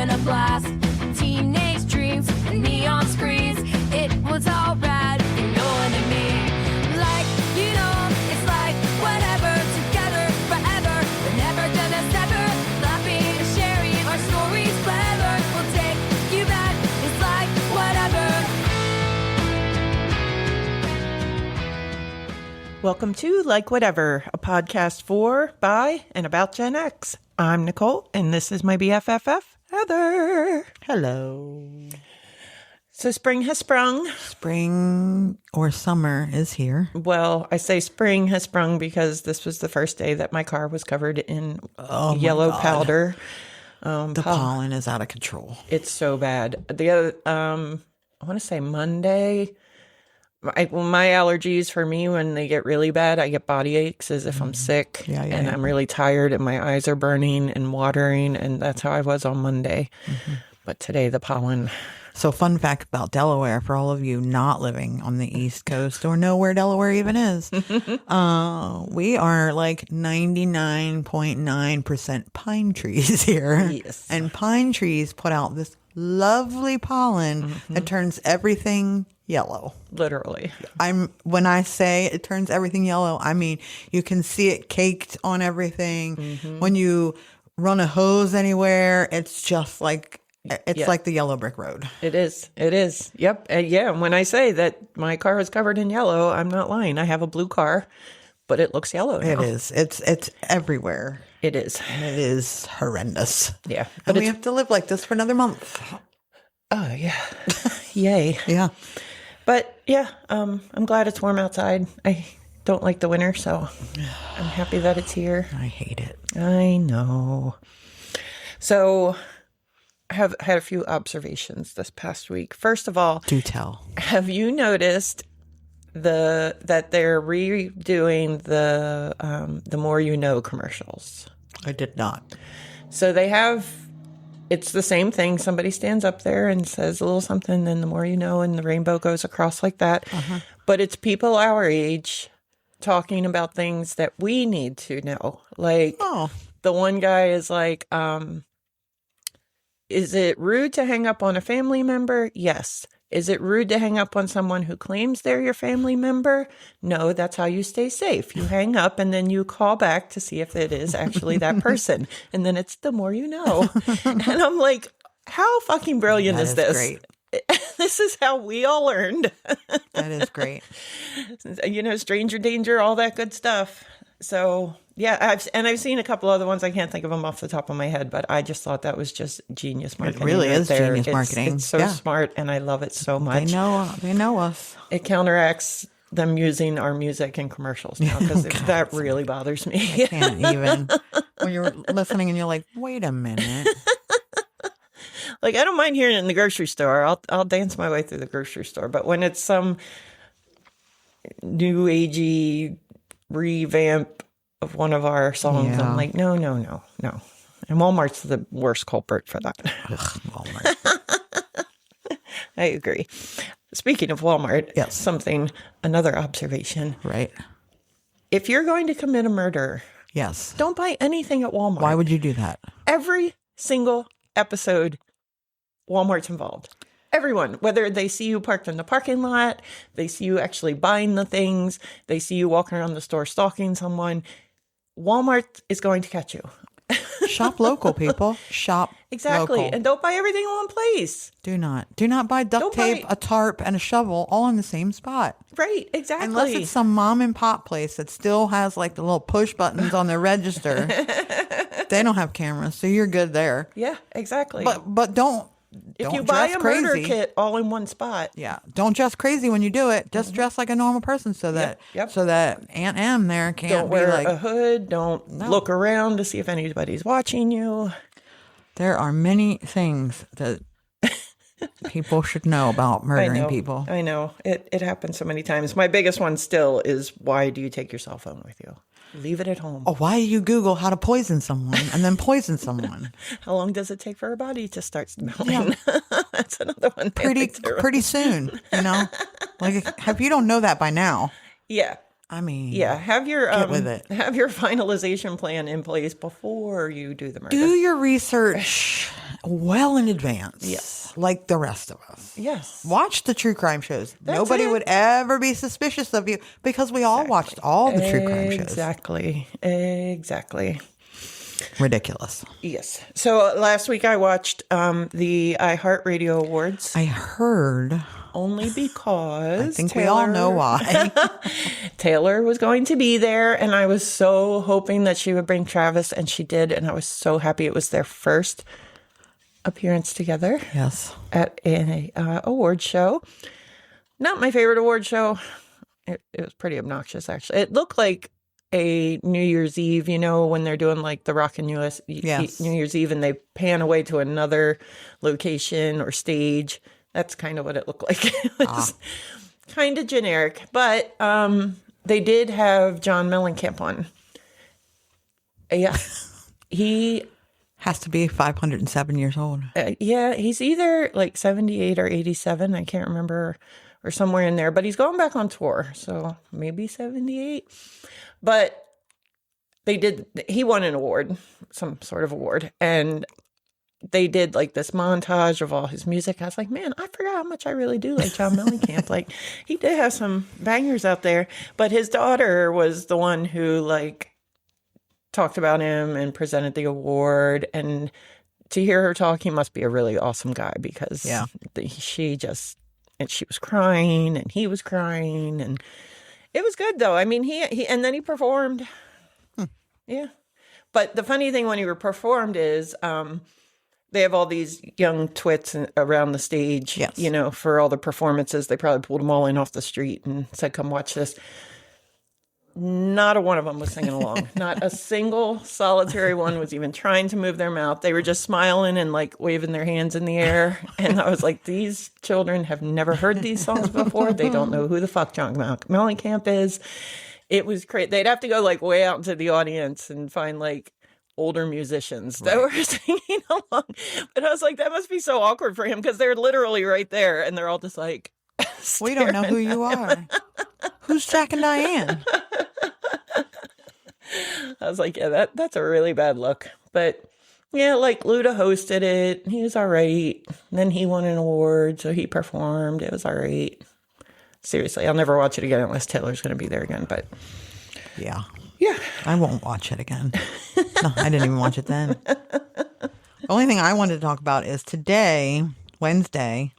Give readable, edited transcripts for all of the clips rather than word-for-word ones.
been a blast. Teenage dreams and neon screens. It was all rad, you know what I mean. Like, you know, it's like whatever, together forever. We're never gonna sever, laughing and sharing our stories clever. We'll take you back, it's like whatever. Welcome to Like Whatever, a podcast for, by, and about Gen X. I'm Nicole, and this is my BFFF, Heather. Hello. So spring has sprung. Spring or summer is here. Well, I say spring has sprung because this was the first day that my car was covered in yellow powder. The pollen is out of control. It's so bad. The other, I want to say Monday. My allergies for me, when they get really bad, I get body aches as if I'm sick, and I'm really tired and my eyes are burning and watering, and that's how I was on Monday. But today, the pollen. So fun fact about Delaware, for all of you not living on the East Coast or know where Delaware even is, we are like 99.9% pine trees here. Yes. And pine trees put out this lovely pollen that turns everything yellow. Literally. When I say it turns everything yellow, I mean you can see it caked on everything. When you run a hose anywhere, it's just like like the yellow brick road. It is. Yep. Yeah. When I say that my car is covered in yellow, I'm not lying. I have a blue car, but it looks yellow now. It is. It's everywhere. It is. And it is horrendous. Yeah. But we have to live like this for another month. Oh, yeah. Yay. Yeah. But yeah, I'm glad it's warm outside. I don't like the winter, so I'm happy that it's here. I hate it. I know. So I have had a few observations this past week. First of all, do tell. Have you noticed that they're redoing the More You Know commercials? I did not. So they have. It's the same thing. Somebody stands up there and says a little something, and the more you know, and the rainbow goes across like that. But it's people our age talking about things that we need to know. Like, the one guy is like, is it rude to hang up on a family member? Yes. Is it rude to hang up on someone who claims they're your family member? No, that's how you stay safe. You hang up and then you call back to see if it is actually that person. And then it's the more you know. And I'm like, how fucking brilliant is this? Great. This is how we all learned. That is great. You know, stranger danger, all that good stuff. So, yeah, I've seen a couple other ones. I can't think of them off the top of my head, but I just thought that was just genius marketing. It really is there. genius marketing. It's so smart, and I love it so much. They know us. It counteracts them using our music in commercials now, because that really bothers me. I can't even. When you're listening and you're like, wait a minute. Like, I don't mind hearing it in the grocery store. I'll dance my way through the grocery store. But when it's some new agey revamp of one of our songs, I'm like, no. And Walmart's the worst culprit for that. Ugh, Walmart. I agree. Speaking of Walmart, another observation. Right. If you're going to commit a murder, don't buy anything at Walmart. Why would you do that? Every single episode, Walmart's involved. Everyone, whether they see you parked in the parking lot, they see you actually buying the things, they see you walking around the store stalking someone, Walmart is going to catch you. Shop local, people. Shop exactly. local. And don't buy everything in one place. Do not buy duct tape, a tarp, and a shovel all in the same spot. Right, exactly. Unless it's some mom and pop place that still has like the little push buttons on their register. They don't have cameras, so you're good there. Yeah, exactly. But don't if you buy a murder kit all in one spot. Yeah. Don't dress crazy when you do it. Just dress like a normal person so that Aunt Em there can't don't wear like a hood. Don't look around to see if anybody's watching you. There are many things that people should know about murdering people. I know. It happens so many times. My biggest one still is, why do you take your cell phone with you? Leave it at home. Oh, why do you Google how to poison someone and then poison someone? How long does it take for a body to start smelling? Yeah. That's another one. Pretty soon, you know? Like, if you don't know that by now. Yeah. I mean, have your get with it. Have your finalization plan in place before you do the murder. Do your research. well in advance. Yes. Like the rest of us. Yes. Watch the true crime shows. That's Nobody it. would ever be suspicious of you because we all watched all the true crime shows. Exactly. Ridiculous. Yes. So last week I watched the iHeartRadio Awards. I heard. Only because I think we all know why. Taylor was going to be there, and I was so hoping that she would bring Travis, and she did, and I was so happy it was their first appearance together. Yes. At an award show. Not my favorite award show. It was pretty obnoxious, actually. It looked like a New Year's Eve, when they're doing like the Rockin' US Yes. New Year's Eve, and they pan away to another location or stage. That's kind of what it looked like. It was kind of generic, but they did have John Mellencamp on. Yeah, he has to be 507 years old. Yeah, he's either like 78 or 87. I can't remember, or somewhere in there. But he's going back on tour, so maybe 78. But he won an award, some sort of award, and they did like this montage of all his music. I was like, man, I forgot how much I really do like John Mellencamp. Like, he did have some bangers out there, but his daughter was the one who like talked about him and presented the award. And to hear her talk, he must be a really awesome guy, because she was crying and he was crying, and it was good though. I mean, he and then he performed. Yeah. But the funny thing when he performed is, they have all these young twits around the stage, for all the performances. They probably pulled them all in off the street and said, come watch this. Not a one of them was singing along. Not a single solitary one was even trying to move their mouth. They were just smiling and like waving their hands in the air. And I was like, these children have never heard these songs before. They don't know who the fuck John Mellencamp is. It was crazy. They'd have to go like way out into the audience and find like older musicians that were singing along. But I was like, that must be so awkward for him, because they're literally right there and they're all just like, we don't know who you are. Who's Jack and Diane? I was like, yeah, that's a really bad look. But yeah, like Luda hosted it. He was all right. And then he won an award, so he performed. It was all right. Seriously, I'll never watch it again unless Taylor's going to be there again. But yeah. Yeah. I won't watch it again. No, I didn't even watch it then. The only thing I wanted to talk about is today, Wednesday,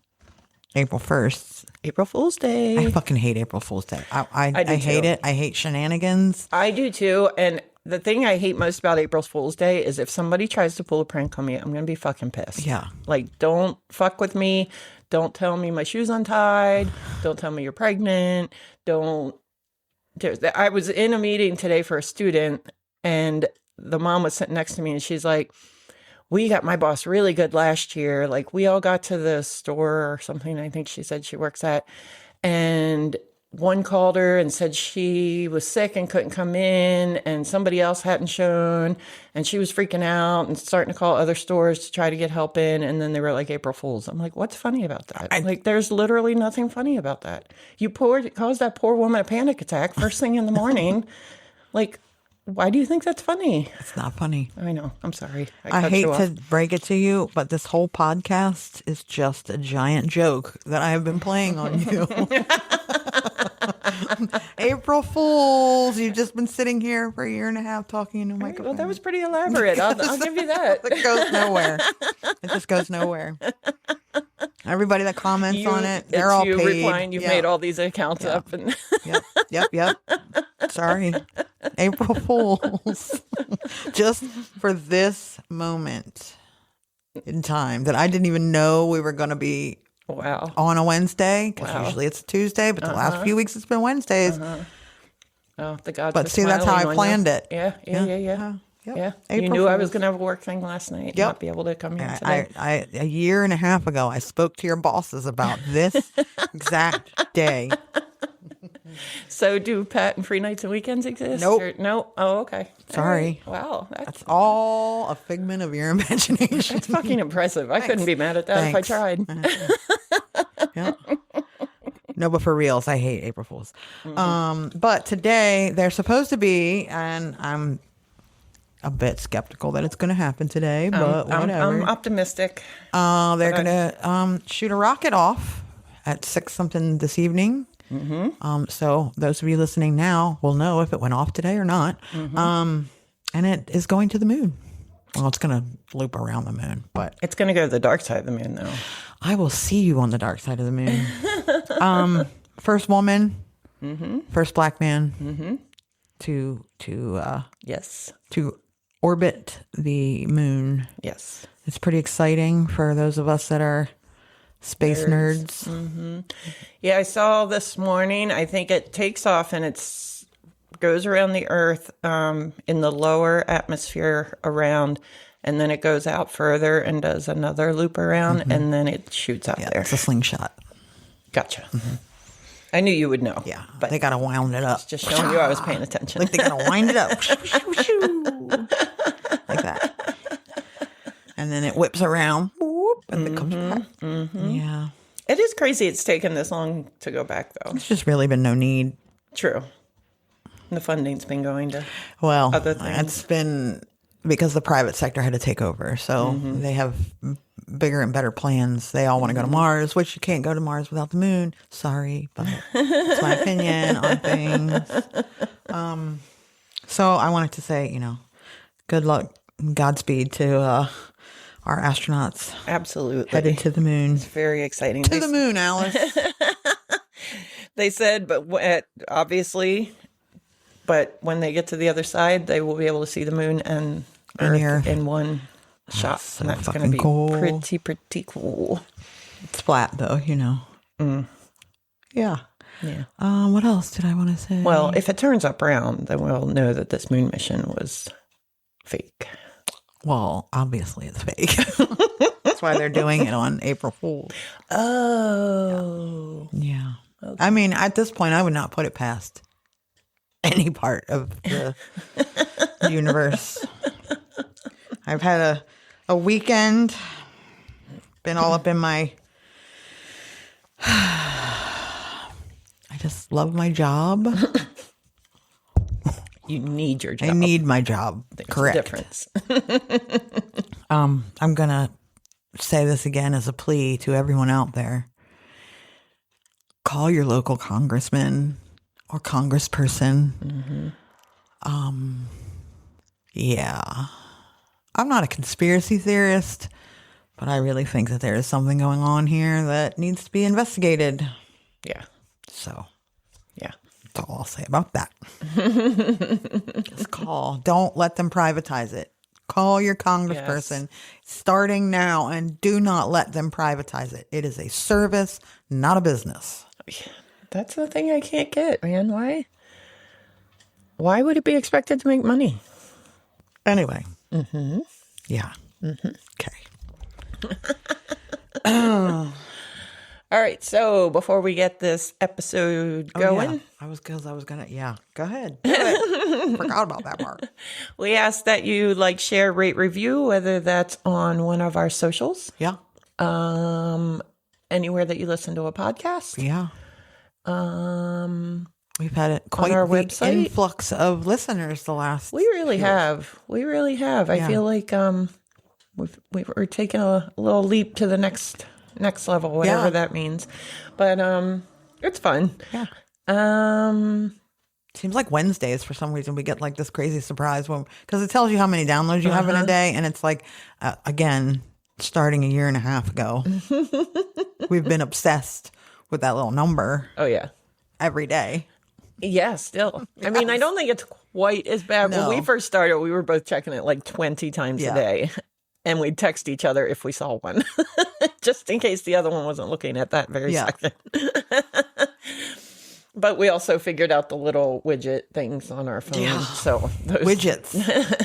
April 1st. April Fool's Day. I fucking hate April Fool's Day. I hate too. it. I hate shenanigans. I do too. And the thing I hate most about April Fool's Day is if somebody tries to pull a prank on me, I'm going to be fucking pissed. Yeah. Like, don't fuck with me. Don't tell me my shoe's untied. Don't tell me you're pregnant. I was in a meeting today for a student, and the mom was sitting next to me, and she's like, we got my boss really good last year. Like, we all got to the store or something, I think she said she works at, and one called her and said she was sick and couldn't come in, and somebody else hadn't shown, and she was freaking out and starting to call other stores to try to get help in, and then they were like, April Fools. I'm like, what's funny about that? Like, there's literally nothing funny about that. You caused that poor woman a panic attack first thing in the morning. Like, why do you think that's funny? It's not funny. I know. I'm sorry. I hate to break it to you, but this whole podcast is just a giant joke that I have been playing on you. April Fools. You've just been sitting here for a year and a half talking into a microphone. Well, that was pretty elaborate. I'll give you that. It goes nowhere. It just goes nowhere. Everybody that comments on it, they're all paid. Replying, you've made all these accounts up. And Yep. Sorry. April Fools. Just for this moment in time that I didn't even know we were going to be on a Wednesday, because usually it's a Tuesday, but the last few weeks it's been Wednesdays. Oh, the gods. But see, that's how I planned it. Yeah. Yep. You knew I was going to have a work thing last night and not be able to come here today. A year and a half ago, I spoke to your bosses about this exact day. So do patent free nights and weekends exist? Nope. No? Oh, okay. Sorry. Right. Wow. That's all a figment of your imagination. That's fucking impressive. I couldn't be mad at that if I tried. Yeah. No, but for reals, I hate April Fools. But today they're supposed to be, and a bit skeptical that it's going to happen today, but whatever. I'm optimistic. They're going to shoot a rocket off at 6 something this evening. So those of you listening now will know if it went off today or not. And it is going to the moon. Well, it's going to loop around the moon, but It's going to go to the dark side of the moon, though. I will see you on the dark side of the moon. First woman, first black man to Yes. to orbit the moon. Yes. It's pretty exciting for those of us that are space nerds. Yeah, I saw this morning. I think it takes off and goes around the Earth in the lower atmosphere around, and then it goes out further and does another loop around, and then it shoots out there. It's a slingshot. Gotcha. I knew you would know. Yeah, but they got to wound it up. just showing you I was paying attention. Like they got to wind it up. Like that. And then it whips around. Whoop, and it comes back. Yeah. It is crazy it's taken this long to go back, though. It's just really been no need. True. The funding's been going to Well, other things. it's been because the private sector had to take over. So they have bigger and better plans. They all want to go to Mars, which you can't go to Mars without the moon. Sorry, but it's my opinion on things. So I wanted to say, good luck, Godspeed to our astronauts Absolutely. headed to the moon. Very exciting. To the moon, Alice. They said, obviously, but when they get to the other side, they will be able to see the moon and And the Earth Earth. in one shot. so And that's going to fucking be cool. pretty cool. It's flat, though, Yeah. Yeah. What else did I want to say? Well, if it turns up round, then we'll know that this moon mission was fake. Well, obviously it's fake. That's why they're doing it on April Fool's. Oh. Yeah. Okay. I mean, at this point, I would not put it past any part of the universe. I've had a weekend, been all up in my... I just love my job. You need your job. I need my job. There's Correct. a difference. I'm going to say this again as a plea to everyone out there. Call your local congressman or congressperson. Yeah. I'm not a conspiracy theorist, but I really think that there is something going on here that needs to be investigated. Yeah. So, Yeah. that's all I'll say about that. Just call. Don't let them privatize it. Call your congressperson starting now, and do not let them privatize it. It is a service, not a business. That's the thing I can't get, man. Why? Why would it be expected to make money? Anyway. Yeah. Okay. All right. So before we get this episode going, Yeah. I was going to, go ahead. Do it. Forgot about that part. we ask that you like, share, rate, review, whether that's on one of our socials, Yeah. anywhere that you listen to a podcast. Yeah. We've had quite our the website. influx of listeners the last. We really have. We really have. I Yeah. feel like we're taking a little leap to the next level, whatever Yeah. that means. But it's fun. Yeah. Um, Seems like Wednesdays for some reason we get like this crazy surprise because it tells you how many downloads you have in a day, and it's like again starting a year and a half ago, we've been obsessed with that little number. Oh yeah. Every day. Yeah, still. I mean, I don't think it's quite as bad. No. When we first started, we were both checking it like 20 times a day. And we'd text each other if we saw one, just in case the other one wasn't looking at that very second. But we also figured out the little widget things on our phone. Yeah. So those... Widgets.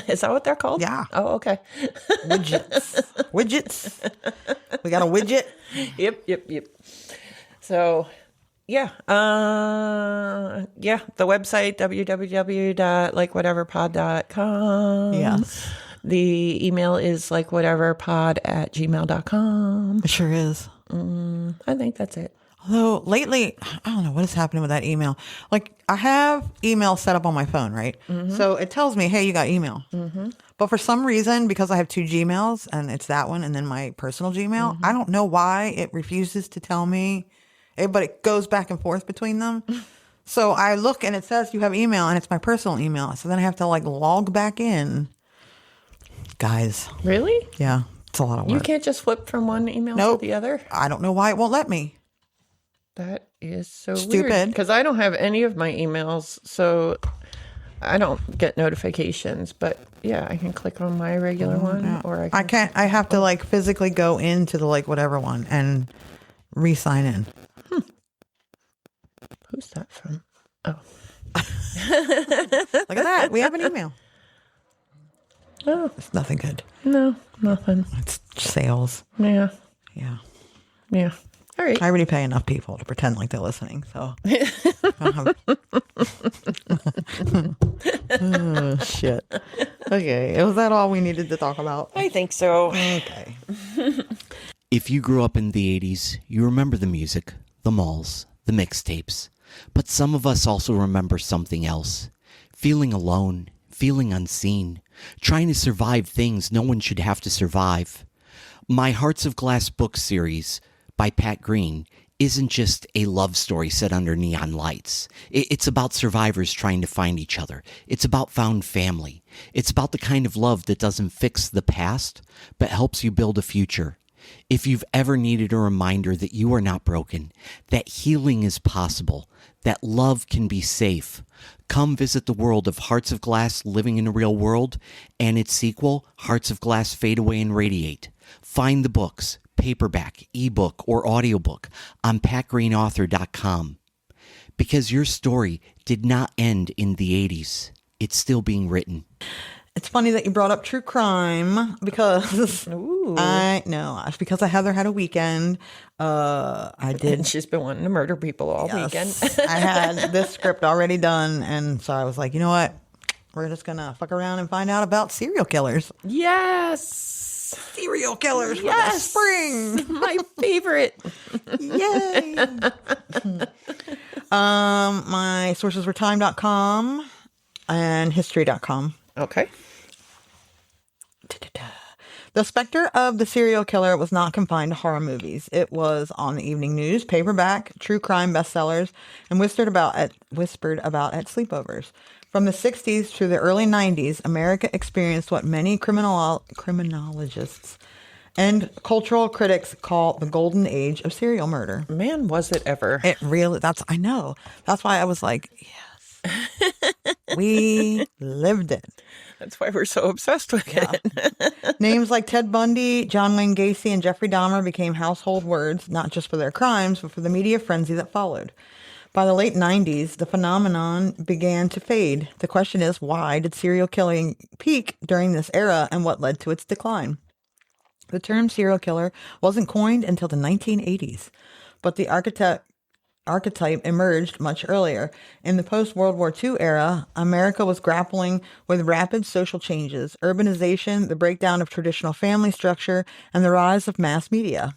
Is that what they're called? Yeah. Oh, okay. Widgets. We got a widget. Yep. So, yeah. The website, likewhateverpod.com. Yes. The email is likewhateverpod@gmail.com. It sure is. I think that's it. Although lately, I don't know what is happening with that email. Like I have email set up on my phone, right? So it tells me, hey, you got email. But for some reason, because I have two Gmails and it's that one and then my personal Gmail, I don't know why it refuses to tell me, but it goes back and forth between them. So I look and it says you have email and it's my personal email. So then I have to like log back in. Guys. Really? Yeah. It's a lot of work. You can't just flip from one email Nope. to the other? I don't know why it won't let me. That is so Stupid. Because I don't have any of my emails, so I don't get notifications. But yeah, I can click on my regular one, or I can't. I have to like physically go into the like whatever one and re-sign in. Who's that from? Oh, Look at that. We have an email. oh, It's nothing good. no, nothing. It's sales. Yeah, Yeah. yeah. All right. I already pay enough people to pretend like they're listening. So. Oh, shit. Okay. Was that all we needed to talk about? I think so. Okay. If you grew up in the 80s, you remember the music, the malls, the mixtapes. But some of us also remember something else. Feeling alone, feeling unseen, trying to survive things no one should have to survive. My Hearts of Glass book series by Pat Green isn't just a love story set under neon lights. It's about survivors trying to find each other. It's about found family. It's about the kind of love that doesn't fix the past, but helps you build a future. If you've ever needed a reminder that you are not broken, that healing is possible, that love can be safe, come visit the world of Hearts of Glass Living in a Real World and its sequel, Hearts of Glass Fade Away and Radiate. Find the books, paperback, ebook, or audiobook on patgreenauthor.com. Because your story did not end in the 80s. It's still being written. It's funny that you brought up true crime because I know it's because Heather had a weekend. I did. And she's been wanting to murder people all weekend. I had this script already done, and so I was like, you know what? We're just gonna fuck around and find out about serial killers. Yes. Serial killers for the Yes. spring. My favorite. Yay! My sources were time.com and history.com. Okay. The specter of the serial killer was not confined to horror movies. It was on the evening news, paperback, true crime bestsellers, and whispered about at sleepovers. From the 60s to the early 90s, America experienced what many criminologists and cultural critics call the golden age of serial murder. Man, was it ever. It really, I know. That's why I was like, yes. We lived it. That's why we're so obsessed with it. Names like Ted Bundy, John Wayne Gacy, and Jeffrey Dahmer became household words, not just for their crimes, but for the media frenzy that followed. By the late 90s, the phenomenon began to fade. The question is, why did serial killing peak during this era, and what led to its decline? The term serial killer wasn't coined until the 1980s, but the archetype emerged much earlier. In the post-World War II era, America was grappling with rapid social changes, urbanization, the breakdown of traditional family structure, and the rise of mass media.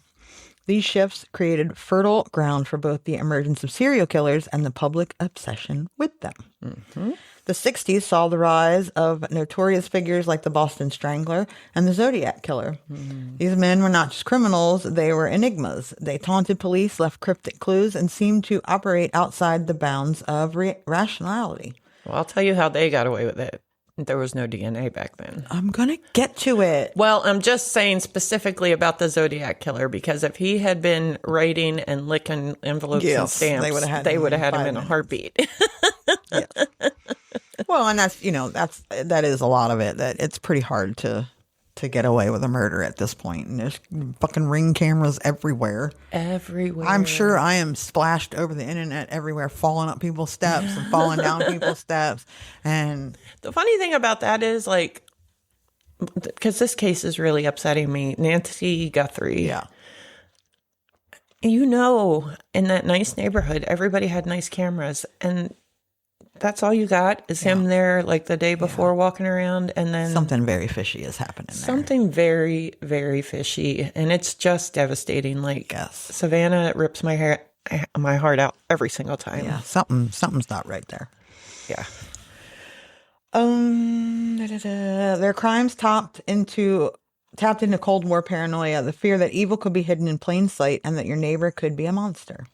These shifts created fertile ground for both the emergence of serial killers and the public obsession with them. Mm-hmm. The 60s saw the rise of notorious figures like the Boston Strangler and the Zodiac Killer. Mm-hmm. These men were not just criminals, they were enigmas. They taunted police, left cryptic clues, and seemed to operate outside the bounds of rationality. Well, I'll tell you how they got away with it. There was no DNA back then. I'm going to get to it. Well, I'm just saying specifically about the Zodiac Killer, because if he had been writing and licking envelopes and stamps, they would have had him in a heartbeat. Yes. Well, and that is a lot of it. That it's pretty hard to get away with a murder at this point. And there's fucking ring cameras everywhere. Everywhere. I'm sure I am splashed over the internet everywhere, falling up people's steps and falling down people's steps. And the funny thing about that is, like, because this case is really upsetting me, Nancy Guthrie. yeah. In that nice neighborhood, everybody had nice cameras, and that's all you got is him there, like the day before, walking around, and then something very fishy is happening there. Something very, very fishy, and it's just devastating. Like, Yes. Savannah rips my my heart out every single time. Yeah, something's not right there. Yeah. Their crimes tapped into Cold War paranoia, the fear that evil could be hidden in plain sight and that your neighbor could be a monster.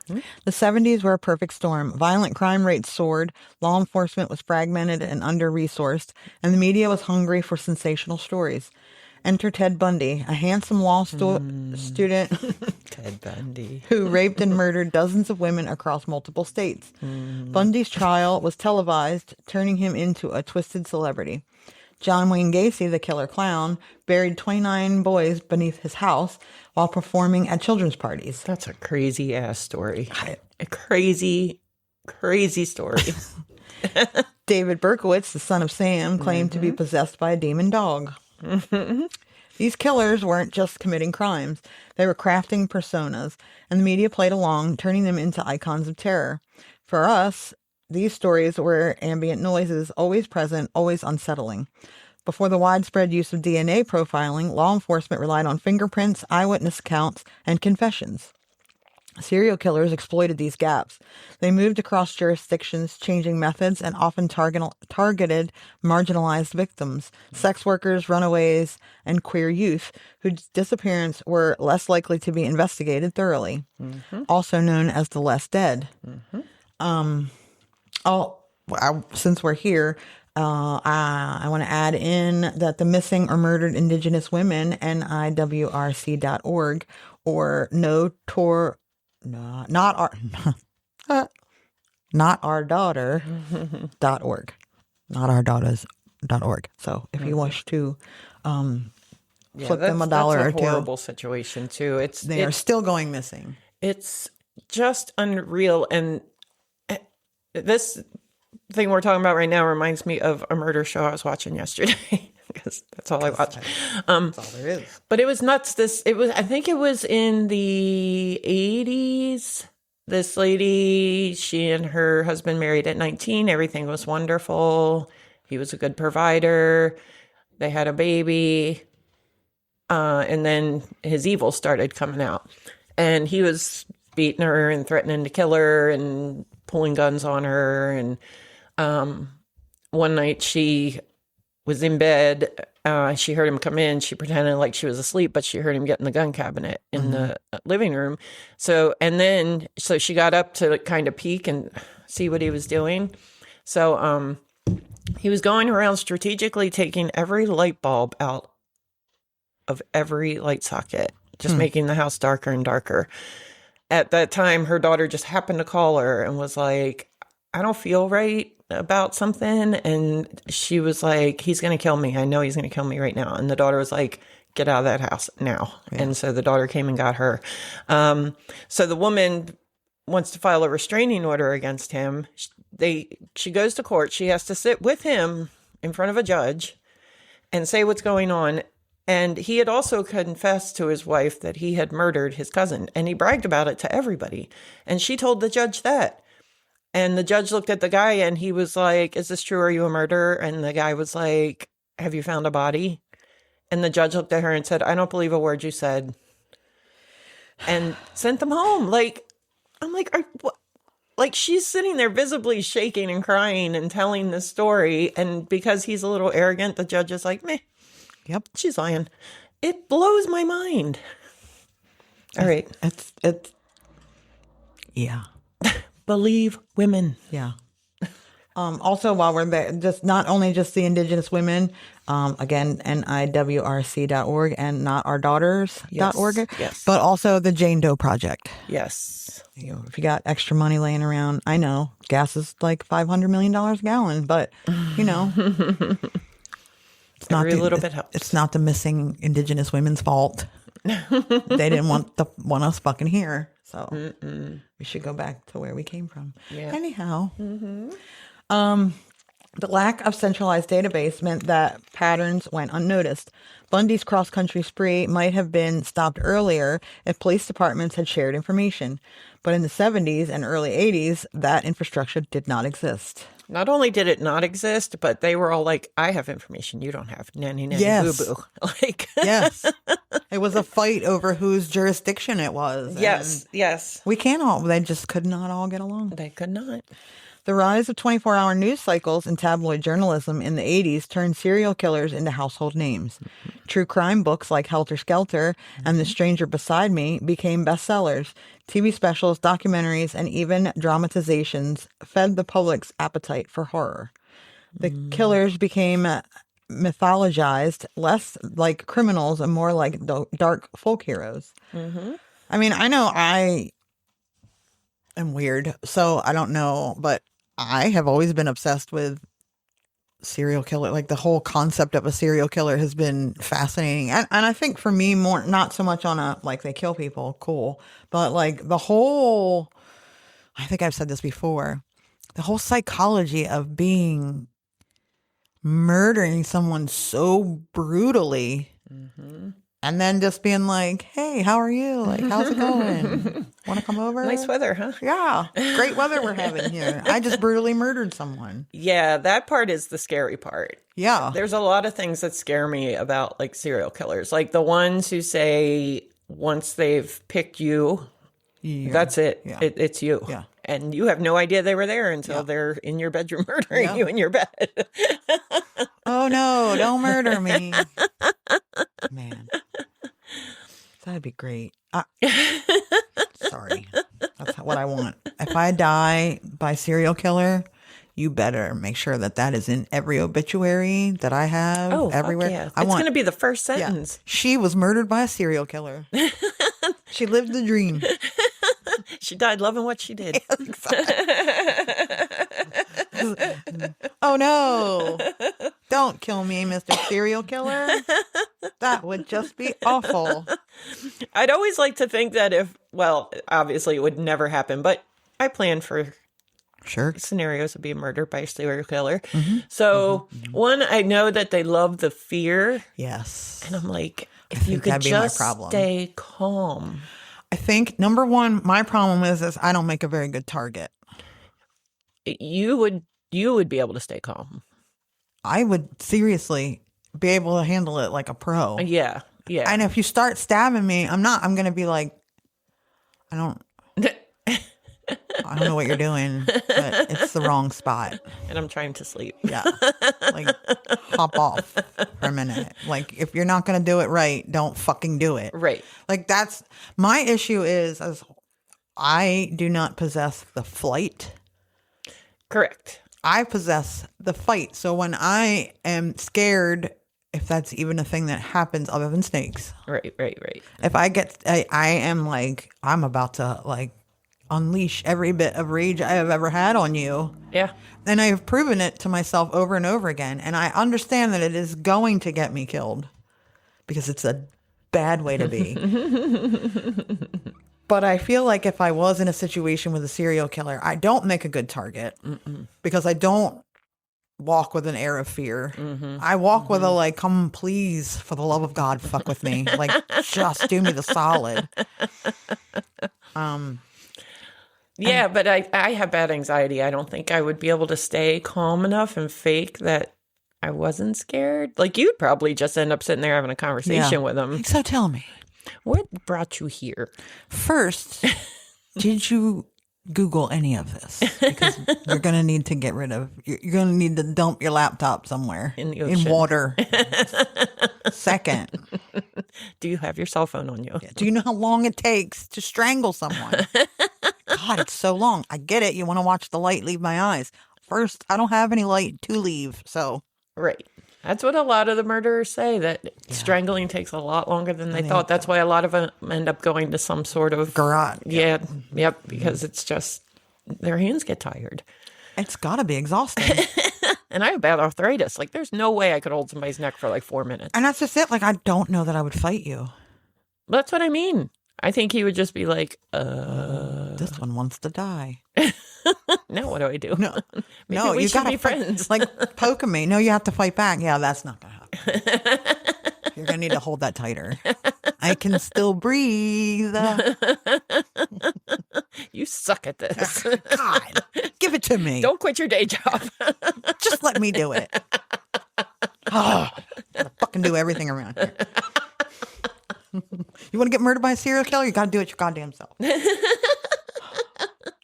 The 70s were a perfect storm. Violent crime rates soared, law enforcement was fragmented and under-resourced, and the media was hungry for sensational stories. Enter Ted Bundy, a handsome law student Ted Bundy. who raped and murdered dozens of women across multiple states. Bundy's trial was televised, turning him into a twisted celebrity. John Wayne Gacy, the killer clown, buried 29 boys beneath his house while performing at children's parties. That's a crazy ass story. A crazy, crazy story. David Berkowitz, the son of Sam, claimed to be possessed by a demon dog. These killers weren't just committing crimes. They were crafting personas, and the media played along, turning them into icons of terror. For us, these stories were ambient noises, always present, always unsettling. Before the widespread use of DNA profiling, law enforcement relied on fingerprints, eyewitness accounts, and confessions. Serial killers exploited these gaps. They moved across jurisdictions, changing methods, and often targeted marginalized victims, sex workers, runaways, and queer youth, whose disappearance were less likely to be investigated thoroughly, also known as the less dead. Since we're here, I want to add in that the Missing or Murdered Indigenous Women, NIWRC.org, or not our daughter.org. Not our daughters.org. So if you wish to flip them a dollar or two. That's a horrible situation too. They are still going missing. It's just unreal. And this thing we're talking about right now reminds me of a murder show I was watching yesterday. Because that's all I watch. That's all there is. But it was nuts. I think it was in the 80s. This lady, she and her husband married at 19. Everything was wonderful. He was a good provider. They had a baby. And then his evil started coming out. And he was beating her and threatening to kill her and pulling guns on her. And one night she was in bed. She heard him come in. She pretended like she was asleep, but she heard him get in the gun cabinet in the living room. So she got up to kind of peek and see what he was doing. So he was going around strategically taking every light bulb out of every light socket, just making the house darker and darker. At that time, her daughter just happened to call her and was like, I don't feel right about something. And she was like, he's going to kill me. I know he's going to kill me right now. And the daughter was like, get out of that house now. Yeah. And so the daughter came and got her. So the woman wants to file a restraining order against him. She goes to court. She has to sit with him in front of a judge and say what's going on. And he had also confessed to his wife that he had murdered his cousin. And he bragged about it to everybody. And she told the judge that. And the judge looked at the guy and he was like, is this true? Are you a murderer? And the guy was like, have you found a body? And the judge looked at her and said, I don't believe a word you said. And sent them home. I'm like, she's sitting there visibly shaking and crying and telling this story. And because he's a little arrogant, the judge is like, meh. Yep. She's lying. It blows my mind. All right. It's yeah. Believe women. Yeah. Also, while we're there, not only just the Indigenous women, again, NIWRC.org and notourdaughters.org, yes. But also the Jane Doe Project. Yes. If you got extra money laying around, I know gas is like $500 million a gallon, but it's not every little bit helps. It's not the missing Indigenous women's fault. They didn't want us fucking here. So we should go back to where we came from. Yeah. Anyhow, the lack of centralized database meant that patterns went unnoticed. Bundy's cross-country spree might have been stopped earlier if police departments had shared information. But in the 70s and early 80s, that infrastructure did not exist. Not only did it not exist, but they were all like, I have information you don't have. Nanny, Yes. boo-boo. Yes. It was a fight over whose jurisdiction it was. Yes, yes. They just could not all get along. They could not. The rise of 24-hour news cycles and tabloid journalism in the 80s turned serial killers into household names. True crime books like Helter Skelter and The Stranger Beside Me became bestsellers. TV specials, documentaries, and even dramatizations fed the public's appetite for horror. The killers became mythologized, less like criminals and more like dark folk heroes. I mean, I know I am weird, so I don't know, but I have always been obsessed with serial killer. Like the whole concept of a serial killer has been fascinating. And I think for me, more, not so much on a, like they kill people, cool, but like the whole, I think I've said this before, the whole psychology of murdering someone so brutally and then just being like, hey, how are you? Like, how's it going? Want to come over? Nice weather, huh? Yeah. Great weather we're having here. I just brutally murdered someone. Yeah, that part is the scary part. Yeah. There's a lot of things that scare me about like serial killers. Like the ones who say once they've picked you, that's it. Yeah. It's you. Yeah. And you have no idea they were there until they're in your bedroom murdering you in your bed. Oh, no, don't murder me. Man. That'd be great. Sorry. That's what I want. If I die by serial killer, you better make sure that is in every obituary that I have everywhere. Yeah. It's going to be the first sentence. She was murdered by a serial killer. She lived the dream. She died loving what she did. Oh, no. Don't kill me, Mr. Serial Killer. That would just be awful. I'd always like to think that obviously it would never happen, but I plan for scenarios of being murdered by a serial killer. So, one, I know that they love the fear. Yes. And I'm like, if you could just stay calm. I think, number one, my problem is I don't make a very good target. You would be able to stay calm. I would seriously be able to handle it like a pro. Yeah. Yeah. And if you start stabbing me, I'm going to be like, I don't know what you're doing, but it's the wrong spot. And I'm trying to sleep. Yeah. Like, hop off for a minute. Like, if you're not going to do it right, don't fucking do it. Right. Like, that's my issue is I do not possess the flight. Correct. I possess the fight. So when I am scared, if that's even a thing that happens other than snakes. Right. If I am like, I'm about to like unleash every bit of rage I have ever had on you. Yeah. And I have proven it to myself over and over again. And I understand that it is going to get me killed because it's a bad way to be. But I feel like if I was in a situation with a serial killer, I don't make a good target because I don't walk with an air of fear. I walk with a like, come please, for the love of God, fuck with me. Like, just do me the solid. Yeah, but I have bad anxiety. I don't think I would be able to stay calm enough and fake that I wasn't scared. Like, you'd probably just end up sitting there having a conversation with them. So tell me. What brought you here? First, did you Google any of this? Because you're going to need to you're going to need to dump your laptop somewhere. In the ocean. In water. Second. Do you have your cell phone on you? Do you know how long it takes to strangle someone? God, it's so long. I get it. You want to watch the light leave my eyes. First, I don't have any light to leave, so. Right. That's what a lot of the murderers say, that strangling takes a lot longer than they thought. That's why a lot of them end up going to some sort of garage. Yeah. Yep. Because it's just, their hands get tired. It's got to be exhausting. And I have bad arthritis. Like, there's no way I could hold somebody's neck for like 4 minutes. And that's just it. Like, I don't know that I would fight you. That's what I mean. I think he would just be like, this one wants to die. Now what do I do? No, Maybe we you should gotta be friends. Like, poking me. No, you have to fight back. Yeah, that's not going to happen. You're going to need to hold that tighter. I can still breathe. You suck at this. God, give it to me. Don't quit your day job. Just let me do it. Oh, gotta fucking do everything around here. You want to get murdered by a serial killer? You got to do it your goddamn self.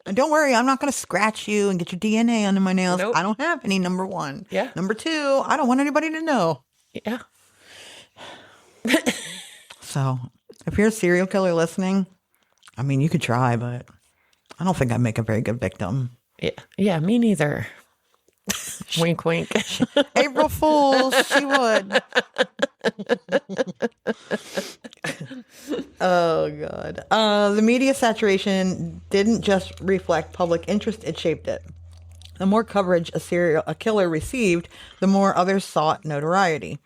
And don't worry, I'm not going to scratch you and get your DNA under my nails. Nope. I don't have any, number one. Yeah. Number two, I don't want anybody to know. Yeah. So if you're a serial killer listening, I mean, you could try, but I don't think I'd make a very good victim. Yeah. Yeah, me neither. Wink, wink. April Fools, she would. Oh, God. The media saturation didn't just reflect public interest, it shaped it. The more coverage a killer received, the more others sought notoriety.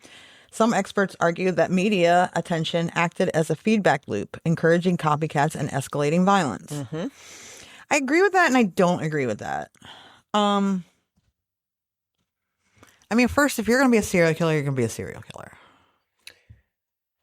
Some experts argue that media attention acted as a feedback loop, encouraging copycats and escalating violence. Mm-hmm. I agree with that, and I don't agree with that. I mean, first, if you're going to be a serial killer, you're going to be a serial killer.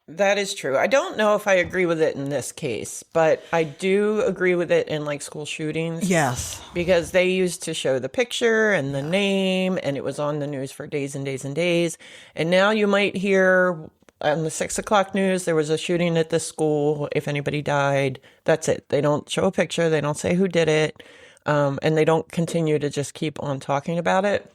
That is true. I don't know if I agree with it in this case, but I do agree with it in like school shootings. Yes. Because they used to show the picture and the name, and it was on the news for days and days and days. And now you might hear on the 6 o'clock news, there was a shooting at this school. If anybody died, that's it. They don't show a picture. They don't say who did it. And they don't continue to just keep on talking about it.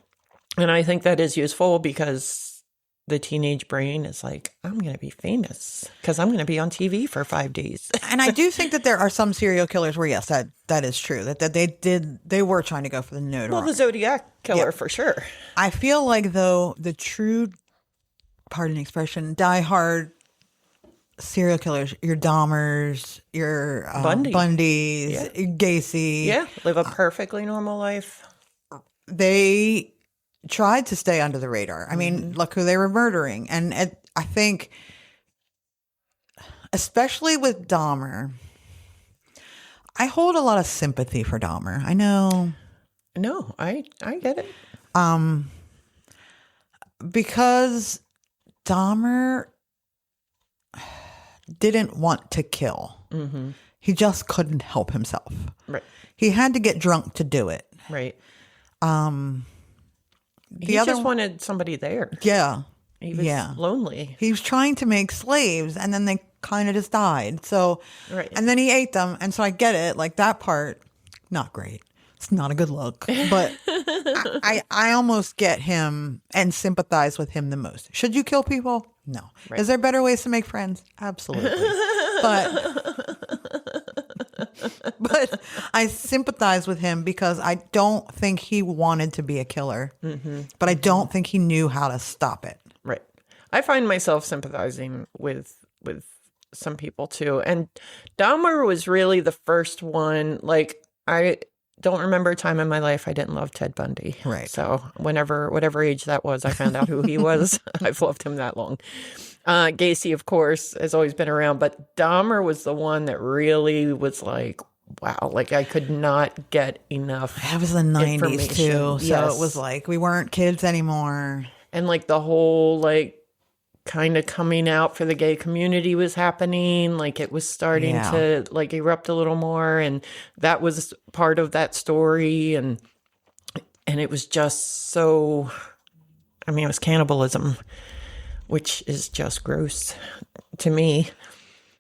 And I think that is useful because the teenage brain is like, I'm going to be famous because I'm going to be on TV for 5 days. And I do think that there are some serial killers where, yes, that is true. That they were trying to go for the notoriety. Well, the Zodiac killer for sure. I feel like, though, the true, pardon the expression, diehard serial killers, your Dahmers, your Bundys, Gacy. Yeah, live a perfectly normal life. They tried to stay under the radar. I mean, look who they were murdering. And I think, especially with Dahmer, I hold a lot of sympathy for Dahmer. I know. No, I get it. Because Dahmer didn't want to kill. Mm-hmm. He just couldn't help himself. Right. He had to get drunk to do it. Right. He just wanted somebody there. Yeah. He was lonely. He was trying to make slaves, and then they kind of just died. So, right. And then he ate them. And so I get it. Like, that part, not great. It's not a good look. But I almost get him and sympathize with him the most. Should you kill people? No. Right. Is there better ways to make friends? Absolutely. But I sympathize with him because I don't think he wanted to be a killer. Mm-hmm. But I don't think he knew how to stop it. Right. I find myself sympathizing with some people too. And Dahmer was really the first one. Like, I don't remember a time in my life I didn't love Ted Bundy. Right. So whatever age that was, I found out who he was. I've loved him that long. Gacy, of course, has always been around, but Dahmer was the one that really was like, wow, like I could not get enough. That was the 90s too. So yes. It was like we weren't kids anymore. And like the whole like kind of coming out for the gay community was happening. Like it was starting to like erupt a little more. And that was part of that story. And it was just so, I mean, it was cannibalism, which is just gross to me.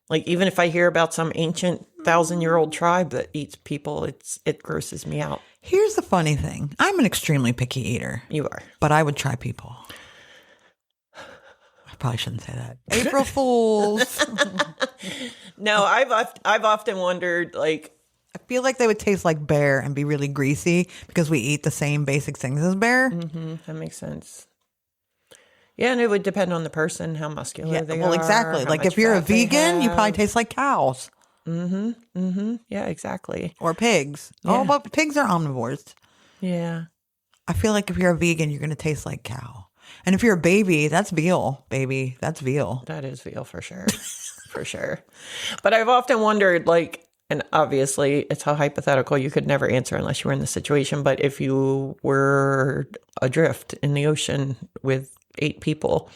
Like, even if I hear about some ancient 1,000-year-old tribe that eats people, it grosses me out. Here's the funny thing. I'm an extremely picky eater. You are. But I would try people. I probably shouldn't say that. April Fools. No, I've often wondered, like, I feel like they would taste like bear and be really greasy because we eat the same basic things as bear. Mm-hmm, that makes sense. Yeah, and it would depend on the person, how muscular they are. Well, exactly. Like if you're a vegan, you probably taste like cows. Mm-hmm. Mm-hmm. Yeah, exactly. Or pigs. Yeah. Oh, but pigs are omnivores. Yeah. I feel like if you're a vegan, you're going to taste like cow. And if you're a baby, that's veal, baby. That's veal. That is veal for sure. For sure. But I've often wondered, like, and obviously it's a hypothetical you could never answer unless you were in the situation, but if you were adrift in the ocean with 8 people,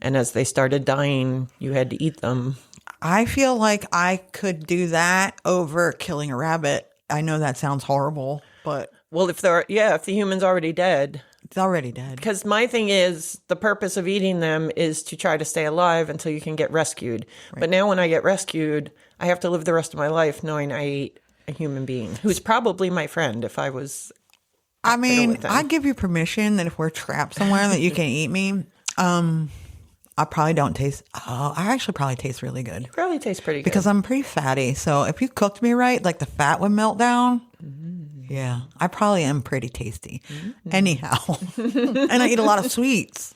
and as they started dying, you had to eat them. I feel like I could do that over killing a rabbit. I know that sounds horrible, but well, if the human's already dead, It's already dead. Because my thing is, the purpose of eating them is to try to stay alive until you can get rescued. Right. But now when I get rescued, I have to live the rest of my life knowing I ate a human being who's probably my friend if I was. I mean, I give you permission that if we're trapped somewhere that you can eat me. I probably don't taste. Oh, I actually probably taste really good. You probably taste pretty good. Because I'm pretty fatty. So if you cooked me right, like the fat would melt down. Yeah, I probably am pretty tasty. Anyhow. And I eat a lot of sweets.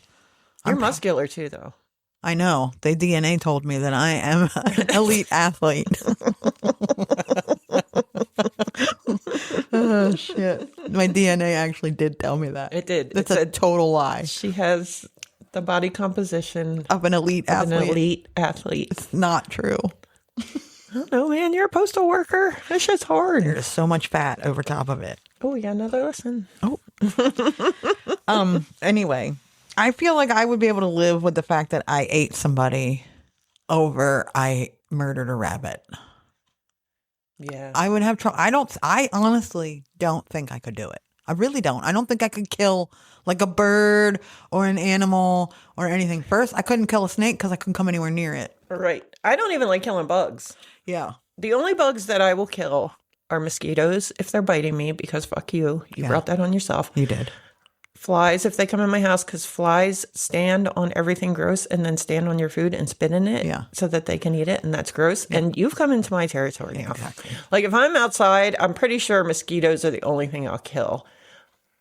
You're muscular too, though. I know. The DNA told me that I am an elite athlete. Oh, shit. My DNA actually did tell me that. It did. It's a total lie. She has the body composition of an elite athlete. It's not true. I don't know, man. You're a postal worker. This shit's hard. There's so much fat over top of it. Oh, we got another lesson. Oh. Anyway, I feel like I would be able to live with the fact that I ate somebody over I murdered a rabbit. Yeah. I would have trouble. I honestly don't think I could do it. I really don't. I don't think I could kill like a bird or an animal or anything. First, I couldn't kill a snake because I couldn't come anywhere near it. Right. I don't even like killing bugs. Yeah. The only bugs that I will kill are mosquitoes if they're biting me because fuck you. You brought that on yourself. You did. Flies if they come in my house because flies stand on everything gross and then stand on your food and spit in it so that they can eat it, and that's gross. Yeah. And you've come into my territory now. Exactly. Like if I'm outside, I'm pretty sure mosquitoes are the only thing I'll kill.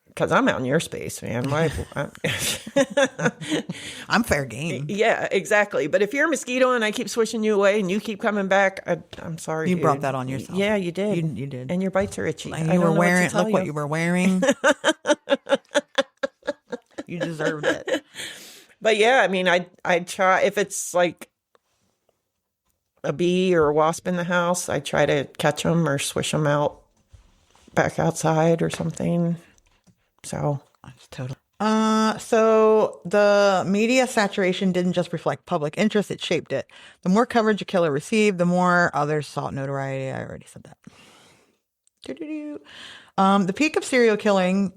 Because I'm out in your space, man. I'm fair game. Yeah, exactly. But if you're a mosquito and I keep swishing you away and you keep coming back, I'm sorry. You brought that on yourself. Yeah, you did. You did. And your bites are itchy. And you were wearing. Look what you were wearing. You deserved it. But yeah, I mean, I'd try if it's like a bee or a wasp in the house. I try to catch them or swish them out back outside or something. So that's totally. So the media saturation didn't just reflect public interest; it shaped it. The more coverage a killer received, the more others sought notoriety. I already said that. The peak of serial killing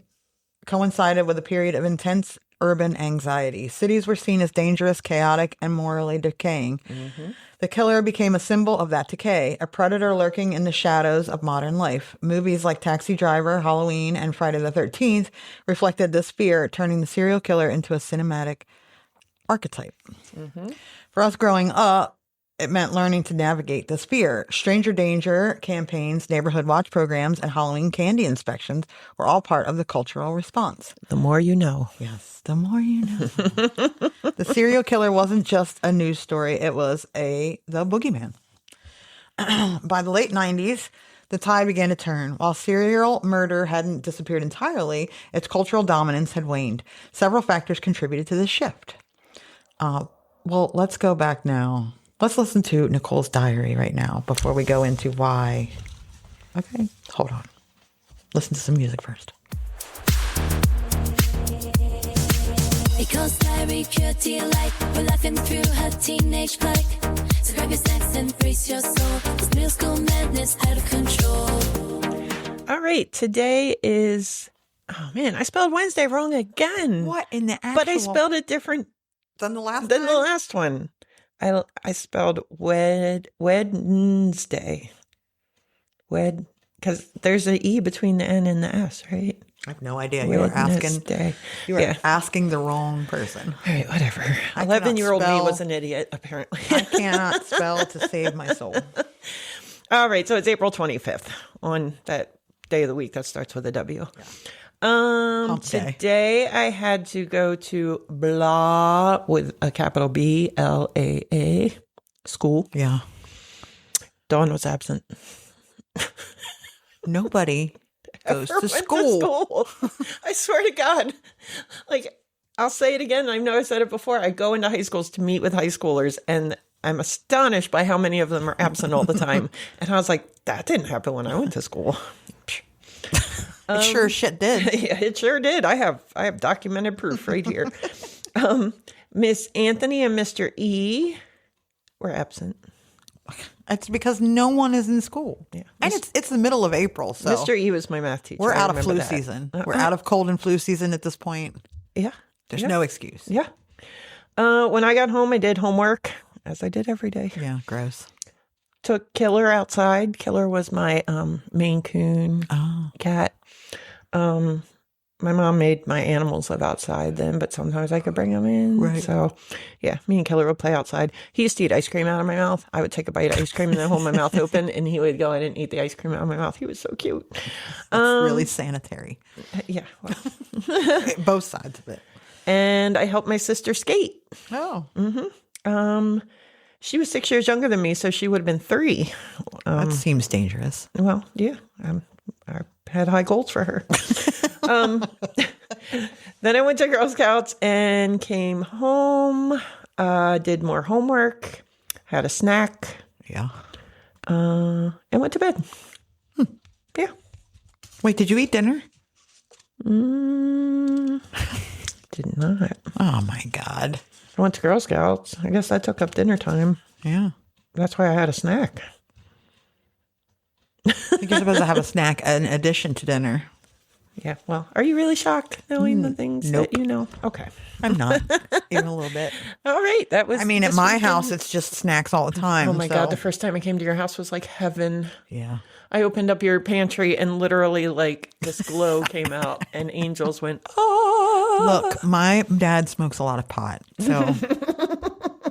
coincided with a period of intense urban anxiety. Cities were seen as dangerous, chaotic, and morally decaying. Mm-hmm. The killer became a symbol of that decay, a predator lurking in the shadows of modern life. Movies like Taxi Driver, Halloween, and Friday the 13th reflected this fear, turning the serial killer into a cinematic archetype. Mm-hmm. For us growing up, it meant learning to navigate this fear. Stranger danger campaigns, neighborhood watch programs, and Halloween candy inspections were all part of the cultural response. The more you know. Yes, the more you know. The serial killer wasn't just a news story. It was the boogeyman. By the late 90s, the tide began to turn. While serial murder hadn't disappeared entirely, its cultural dominance had waned. Several factors contributed to this shift. Well, let's go back now. Let's listen to Nicole's diary right now before we go into why. Okay, hold on. Listen to some music first. Because diary cured to your light, we're laughing through her teenage plight. So grab your snacks and brace your soul. This middle school madness out of control. All right, today is. Oh man, I spelled Wednesday wrong again. What in the actual? But I spelled it different than the last. Than the last one. I spelled Wednesday. Because there's an E between the N and the S, right? I have no idea. You were asking the wrong person. All right, whatever. 11-year-old me was an idiot, apparently. I cannot spell to save my soul. All right, so it's April 25th on that day of the week that starts with a W. Yeah. Today I had to go to blah with a capital B, LAA school. Yeah. Dawn was absent. Nobody goes to school. I swear to God. Like, I'll say it again. I know I said it before. I go into high schools to meet with high schoolers, and I'm astonished by how many of them are absent all the time. And I was like, that didn't happen when I went to school. It sure shit did. Yeah, it sure did. I have documented proof right here. Miss Anthony and Mr. E were absent. It's because no one is in school. Yeah. And it's the middle of April, so Mr. E was my math teacher. we're I out of remember flu that. season. We're out of cold and flu season at this point. Yeah. There's Yeah. no excuse. Yeah. When I got home, I did homework, as I did every day. Yeah, gross. Took Killer outside. Killer was my Maine Coon cat. My mom made my animals live outside then, but sometimes I could bring them in. Right. So, yeah, me and Killer would play outside. He used to eat ice cream out of my mouth. I would take a bite of ice cream and then hold my mouth open, and he would go in and eat the ice cream out of my mouth. He was so cute. It's really sanitary. Yeah. Well. Both sides of it. And I helped my sister skate. Oh. She was 6 years younger than me, so she would have been 3. That seems dangerous. Well, yeah, I had high goals for her. Then I went to Girl Scouts and came home, did more homework, had a snack, Yeah. and went to bed. Yeah. Wait, did you eat dinner? Did not. Oh, my God. I went to Girl Scouts. I guess that took up dinner time. Yeah. That's why I had a snack. I think you're supposed to have a snack in addition to dinner. Yeah. Well, are you really shocked knowing the things nope. that you know? Okay. I'm not, even a little bit. All right. That was. I mean, at this my weekend. house, it's just snacks all the time. Oh my so- God. The first time I came to your house was like heaven. Yeah. I opened up your pantry and literally like this glow came out and angels went, oh. Look, my dad smokes a lot of pot, so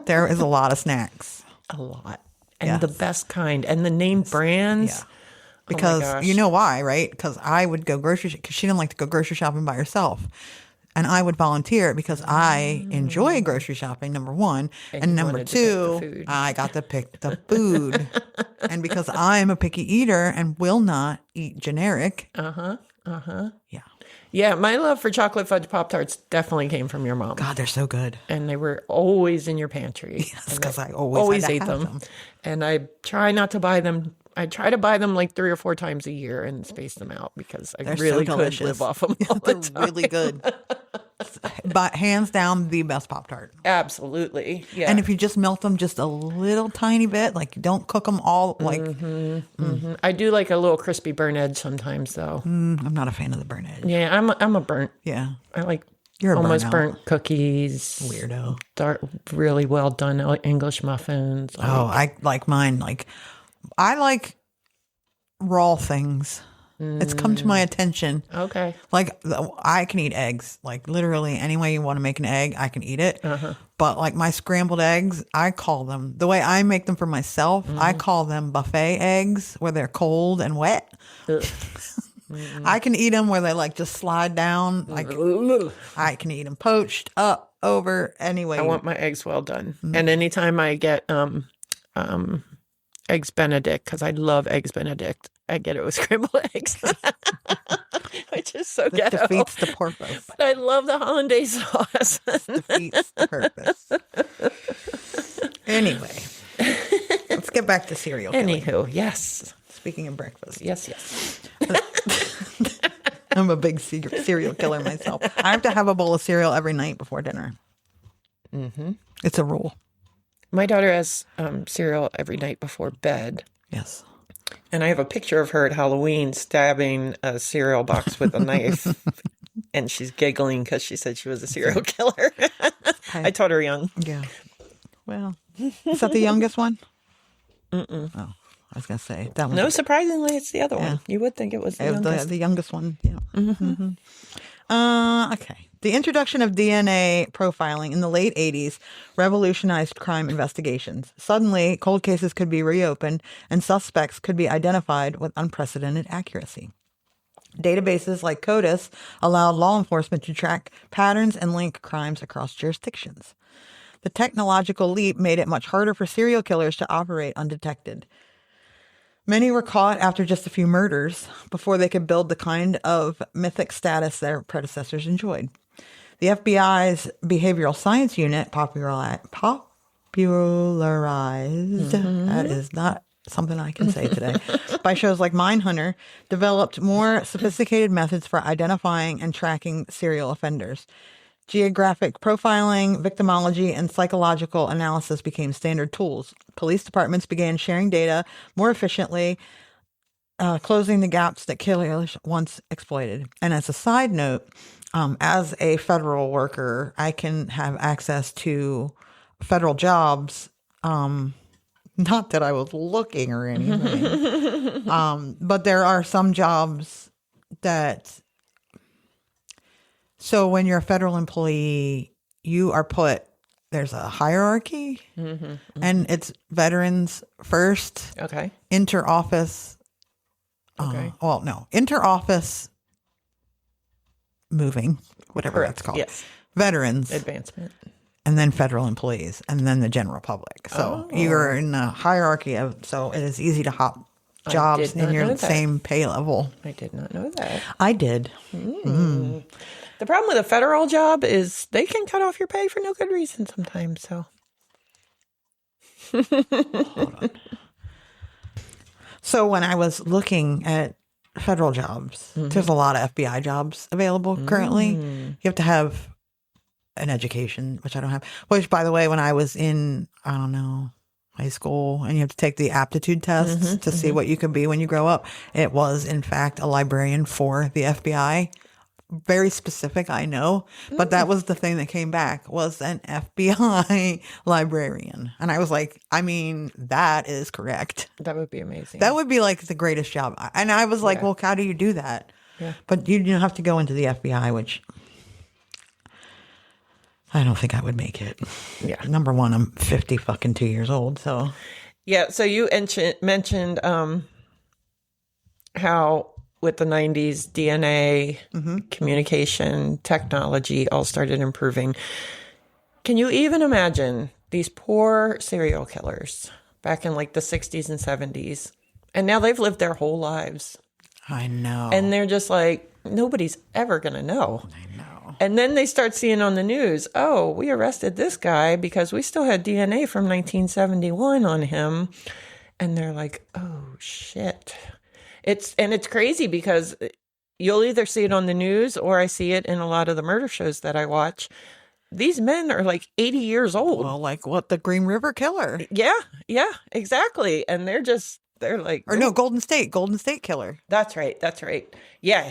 there is a lot of snacks. A lot. And Yes. the best kind. And the name brands. Yeah. Because gosh. you know why, right? Because I would go because she didn't like to go grocery shopping by herself. And I would volunteer because I enjoy grocery shopping, number one. And you number wanted to pick the two, food. I got to pick the food. And because I'm a picky eater and will not eat generic. Yeah. Yeah. My love for chocolate fudge Pop-Tarts definitely came from your mom. God, they're so good. And they were always in your pantry. Yes, because I always had to ate have them. And I try not to buy them. I try to buy them like 3 or 4 times a year and space them out because I They're really so could delicious. live off them all the They're time. really good. But hands down, the best Pop-Tart. Absolutely. Yeah. And if you just melt them just a little tiny bit, like you don't cook them all, like I do like a little crispy burn edge sometimes though. I'm not a fan of the burn edge. Yeah, I'm a burnt. Yeah. I like You're a almost burnout. burnt cookies. Weirdo. Dark, really well done English muffins. Oh, I like mine. Like, I like raw things. It's come to my attention. Okay. Like, I can eat eggs. Like, literally, any way you want to make an egg, I can eat it. But, like, my scrambled eggs, I call them, the way I make them for myself, I call them buffet eggs where they're cold and wet. Ugh. I can eat them where they, like, just slide down. Like, I can eat them poached, up, over, anyway. I want my eggs well done. And anytime I get eggs Benedict, because I love eggs Benedict, I get it with scrambled eggs. Which is so That ghetto. defeats the purpose. But I love the hollandaise sauce. Defeats the purpose. Anyway, let's get back to cereal killing. Anywho, yes. Speaking of breakfast, Yes, yes. I'm a big cereal killer myself. I have to have a bowl of cereal every night before dinner. It's a rule. My daughter has cereal every night before bed. Yes. And I have a picture of her at Halloween stabbing a cereal box with a knife. And she's giggling because she said she was a serial killer. I taught her young. Yeah. Well, is that the youngest one? Oh, I was going to say that one. No, surprisingly, it's the other one. You would think it was the youngest. The youngest one. Yeah. Okay. The introduction of DNA profiling in the late 80s revolutionized crime investigations. Suddenly, cold cases could be reopened and suspects could be identified with unprecedented accuracy. Databases like CODIS allowed law enforcement to track patterns and link crimes across jurisdictions. The technological leap made it much harder for serial killers to operate undetected. Many were caught after just a few murders before they could build the kind of mythic status their predecessors enjoyed. The FBI's behavioral science unit popularized, that is not something I can say today, by shows like Mindhunter, developed more sophisticated methods for identifying and tracking serial offenders. Geographic profiling, victimology, and psychological analysis became standard tools. Police departments began sharing data more efficiently, closing the gaps that killers once exploited. And as a side note, as a federal worker, I can have access to federal jobs. Not that I was looking or anything, but there are some jobs that. So when you're a federal employee, you are there's a hierarchy, and it's veterans first, Okay. inter-office, Okay. inter-office moving, whatever Correct. that's called. Yes. Veterans, Advancement. and then federal employees, and then the general public. So you're in a hierarchy so it is easy to hop jobs did not in your know that. same pay level. I did not know that. I did. The problem with a federal job is they can cut off your pay for no good reason sometimes. So So when I was looking at federal jobs, there's a lot of FBI jobs available currently. You have to have an education, which I don't have. Which, by the way, when I was in, I don't know, high school, and you have to take the aptitude tests to see what you could be when you grow up, it was, in fact, a librarian for the FBI. Very specific, I know, but that was the thing that came back, was an FBI librarian. And I was like, I mean, that is correct. that would be amazing. That would be like the greatest job. And I was like, Yeah. well, how do you do that? Yeah. But you don't have to go into the FBI, which I don't think I would make it. Yeah. Number one, I'm 50 fucking 2 years old. So Yeah. So you mentioned how with the 90s, DNA, communication, technology all started improving. Can you even imagine these poor serial killers back in like the 60s and 70s? And now they've lived their whole lives. I know. And they're just like, nobody's ever going to know. I know. And then they start seeing on the news, oh, we arrested this guy because we still had DNA from 1971 on him. And they're like, oh, shit. It's crazy because you'll either see it on the news or I see it in a lot of the murder shows that I watch. These men are like 80 years old. Well, like what, the Green River Killer? Yeah, exactly. And they're like, Or no, Golden State Killer. That's right. Yeah,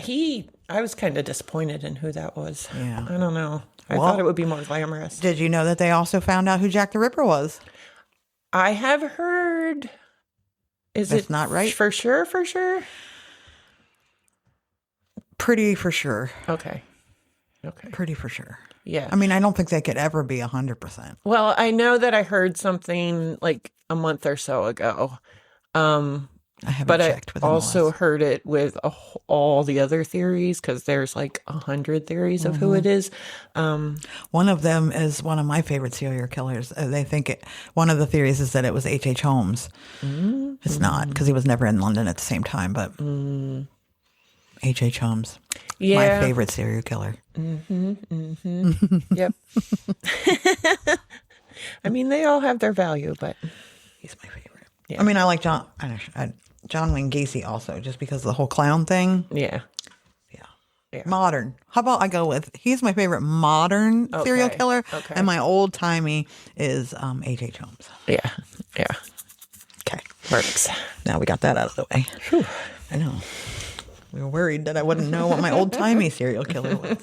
I was kind of disappointed in who that was. Yeah. I don't know. I Well, thought it would be more glamorous. Did you know that they also found out who Jack the Ripper was? I have heard. Is That's it not right? For sure? Pretty for sure. Okay. Pretty for sure. Yeah. I mean, I don't think they could ever be 100%. Well, I know that I heard something like a month or so ago. I haven't But I checked with also MLS. heard it with all the other theories because there's like 100 theories of who it is. One of them is one of my favorite serial killers. They think one of the theories is that it was H.H. Holmes. It's not, because he was never in London at the same time, but H.H. Holmes. Yeah. My favorite serial killer. Yep. I mean, they all have their value, but He's my favorite. Yeah. I mean, I like John Wayne Gacy also, just because of the whole clown thing. yeah. Yeah. Modern. How about I go with, he's my favorite modern serial Okay. killer. Okay. And my old timey is H.H. Holmes. Yeah. Okay. Works. Now we got that out of the way. I know. We were worried that I wouldn't know what my old timey serial killer was.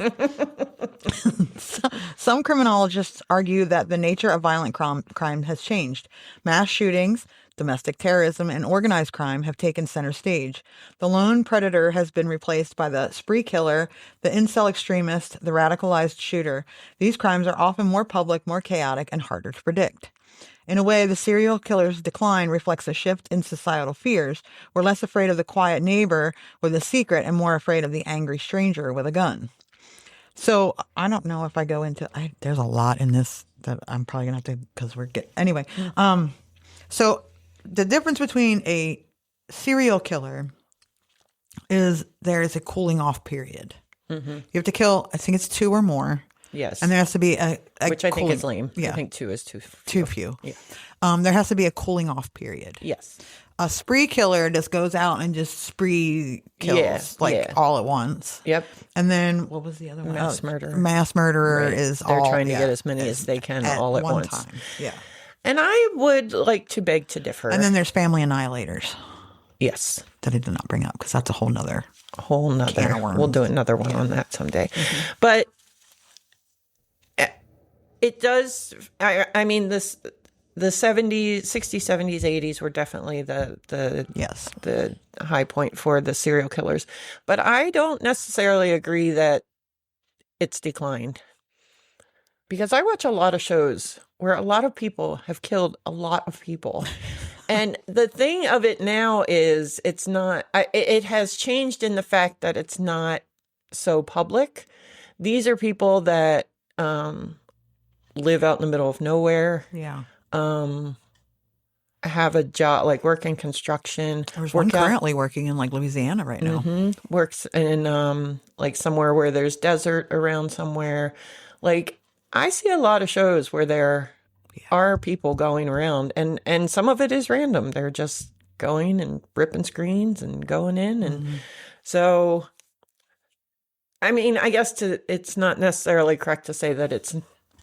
Some criminologists argue that the nature of violent crime has changed. Mass shootings, domestic terrorism, and organized crime have taken center stage. The lone predator has been replaced by the spree killer, the incel extremist, the radicalized shooter. These crimes are often more public, more chaotic, and harder to predict. In a way, the serial killer's decline reflects a shift in societal fears. We're less afraid of the quiet neighbor with a secret and more afraid of the angry stranger with a gun. So I don't know if I go into, there's a lot in this that I'm probably going to have to, because anyway. So the difference between a serial killer is there is a cooling off period. You have to kill, I think it's 2 or more. Yes. And there has to be a Which I think cooling- is lame. Yeah. I think 2 is too Too few. Yeah. There has to be a cooling off period. Yes. A spree killer just goes out and just spree kills all at once. Yep. And then what was the other one? Mass murder. Mass murderer Right. is They're all trying to get as many as they can all at one once. time. Yeah. And I would like to beg to differ. And then there's family annihilators yes. that I did not bring up because that's a whole nother. A whole nother. Can of worms. We'll do another one on that someday. But it does. I mean, the 70s, 60s, 70s, 80s were definitely Yes. the high point for the serial killers. But I don't necessarily agree that it's declined. Because I watch a lot of shows where a lot of people have killed a lot of people. And the thing of it now is it's not, it has changed in the fact that it's not so public. These are people that live out in the middle of nowhere, Yeah. have a job, like work in construction. There's one currently working in like Louisiana right now. Works in like somewhere where there's desert around somewhere. Like I see a lot of shows where there are people going around and some of it is random. They're just going and ripping screens and going in. And so, I mean, I guess it's not necessarily correct to say that it's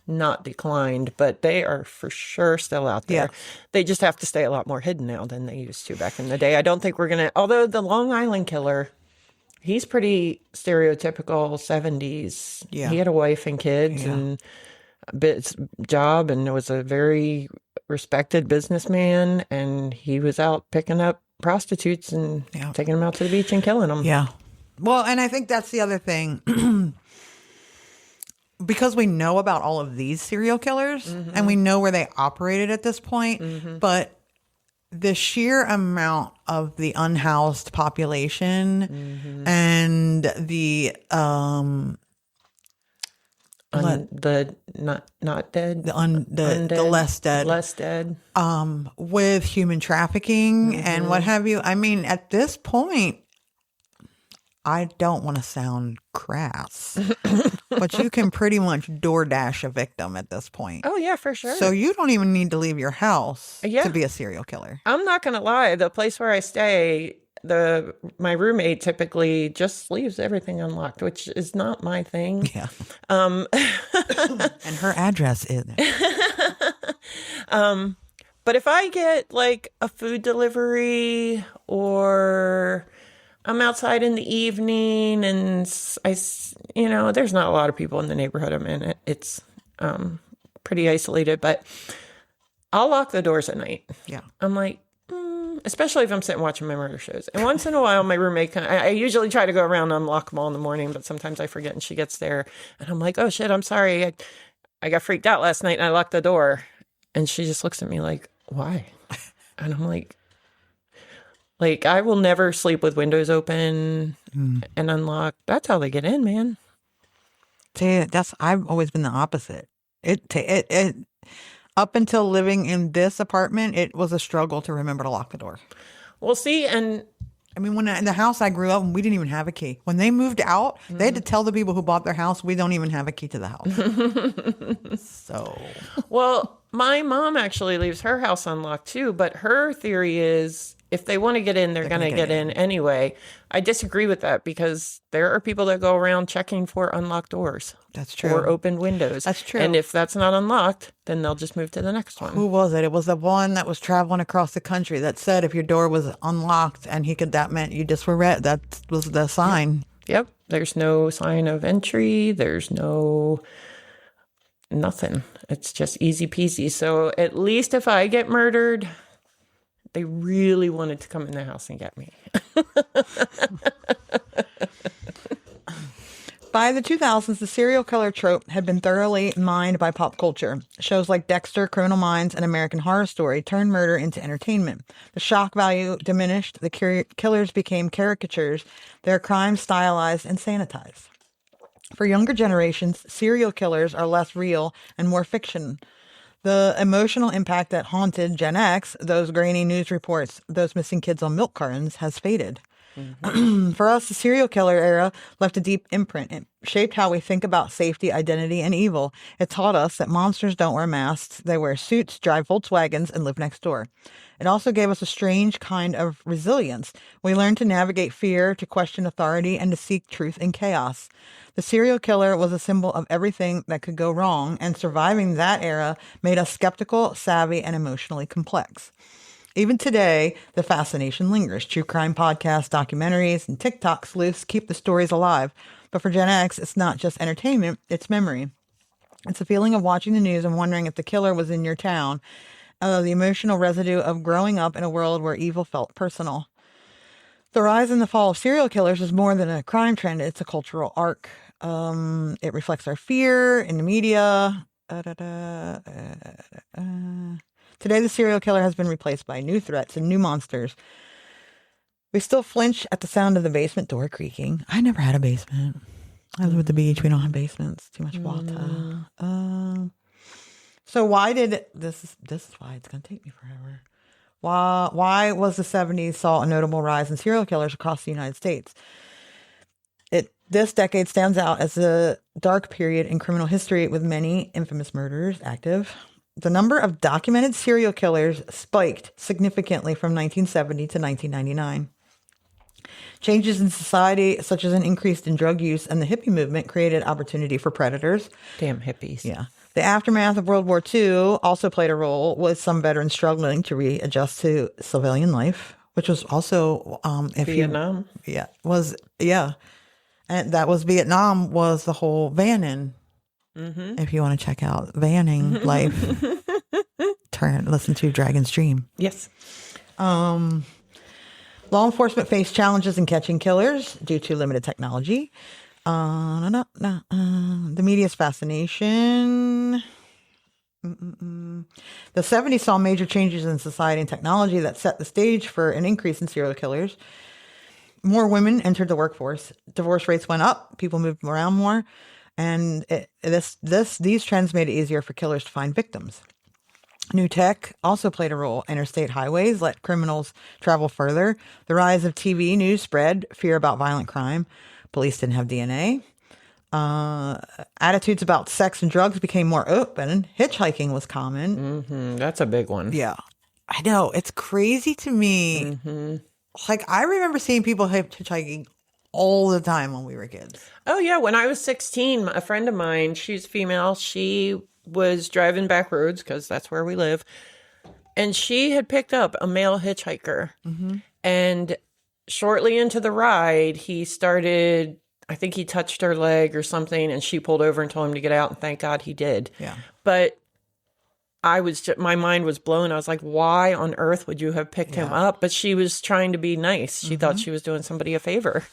not declined, but they are for sure still out there. Yeah. They just have to stay a lot more hidden now than they used to back in the day. I don't think we're going to, although the Long Island killer, he's pretty stereotypical 70s. Yeah. He had a wife and kids and a job and was a very respected businessman. And he was out picking up prostitutes and taking them out to the beach and killing them. Yeah. Well, and I think that's the other thing. Because we know about all of these serial killers and we know where they operated at this point, but the sheer amount of the unhoused population and the not dead, the less dead, with human trafficking and what have you. I mean, at this point, I don't want to sound crass, but you can pretty much DoorDash a victim at this point. Oh, yeah, for sure. So you don't even need to leave your house Yeah. to be a serial killer. I'm not going to lie. The place where I stay, my roommate typically just leaves everything unlocked, which is not my thing. Yeah. And her address is. But if I get like a food delivery or I'm outside in the evening and there's not a lot of people in the neighborhood I'm in. It's pretty isolated, but I'll lock the doors at night. Yeah. I'm like, especially if I'm sitting watching my murder shows. And once in a while, my roommate, I usually try to go around and unlock them all in the morning, but sometimes I forget and she gets there and I'm like, oh shit, I'm sorry. I got freaked out last night and I locked the door. And she just looks at me like, why? And I'm like, I will never sleep with windows open and unlocked. That's how they get in, man. See, I've always been the opposite. It up until living in this apartment, it was a struggle to remember to lock the door. Well, see, and I mean, when in the house I grew up, we didn't even have a key. When they moved out, they had to tell the people who bought their house, we don't even have a key to the house. So, well, my mom actually leaves her house unlocked too, but her theory is if they want to get in, they're going to get in anyway. I disagree with that because there are people that go around checking for unlocked doors. That's true. Or open windows. That's true. And if that's not unlocked, then they'll just move to the next one. Who was it? It was the one that was traveling across the country that said if your door was unlocked and that meant you just were red. That was the sign. Yep. There's no sign of entry. There's nothing. It's just easy peasy. So at least if I get murdered, they really wanted to come in the house and get me. By the 2000s, the serial killer trope had been thoroughly mined by pop culture. Shows like Dexter, Criminal Minds, and American Horror Story turned murder into entertainment. The shock value diminished. The killers became caricatures, their crimes stylized and sanitized. For younger generations, serial killers are less real and more fiction. The emotional impact that haunted Gen X, those grainy news reports, those missing kids on milk cartons, has faded. For us, the serial killer era left a deep imprint. It shaped how we think about safety, identity, and evil. It taught us that monsters don't wear masks. They wear suits, drive Volkswagens, and live next door. It also gave us a strange kind of resilience. We learned to navigate fear, to question authority, and to seek truth in chaos. The serial killer was a symbol of everything that could go wrong, and surviving that era made us skeptical, savvy, and emotionally complex. Even today, the fascination lingers. True crime podcasts, documentaries, and TikTok sleuths keep the stories alive. But for Gen X, it's not just entertainment, it's memory. It's a feeling of watching the news and wondering if the killer was in your town. The emotional residue of growing up in a world where evil felt personal. The rise and the fall of serial killers is more than a crime trend. It's a cultural arc. It reflects our fear in the media. Today, the serial killer has been replaced by new threats and new monsters. We still flinch at the sound of the basement door creaking. I never had a basement. I live at the beach. We don't have basements. Too much water. So why did this is why it's going to take me forever. Why was the 70s saw a notable rise in serial killers across the United States? This decade stands out as a dark period in criminal history with many infamous murders active. The number of documented serial killers spiked significantly from 1970 to 1999. Changes in society, such as an increase in drug use and the hippie movement, created opportunity for predators. Damn hippies. Yeah. The aftermath of World War II also played a role, with some veterans struggling to readjust to civilian life, which was also Vietnam. And that was Vietnam, was the whole vanning. If you want to check out vanning life, listen to Dragon's Dream. Yes. Law enforcement faced challenges in catching killers due to limited technology. The media's fascination. The 70s saw major changes in society and technology that set the stage for an increase in serial killers. More women entered the workforce. Divorce rates went up. People moved around more. And these trends made it easier for killers to find victims. New tech also played a role. Interstate highways let criminals travel further. The rise of TV news spread fear about violent crime. Police didn't have DNA. Attitudes about sex and drugs became more open. Hitchhiking was common. That's a big one. Yeah. I know. It's crazy to me. Like, I remember seeing people hitchhiking all the time when we were kids. Oh, yeah. When I was 16, a friend of mine, she's female, she was driving back roads because that's where we live. And she had picked up a male hitchhiker. And shortly into the ride, he started, I think he touched her leg or something, and she pulled over and told him to get out. And thank God he did. Yeah. But my mind was blown. I was like, why on earth would you have picked him up? But she was trying to be nice. She thought she was doing somebody a favor.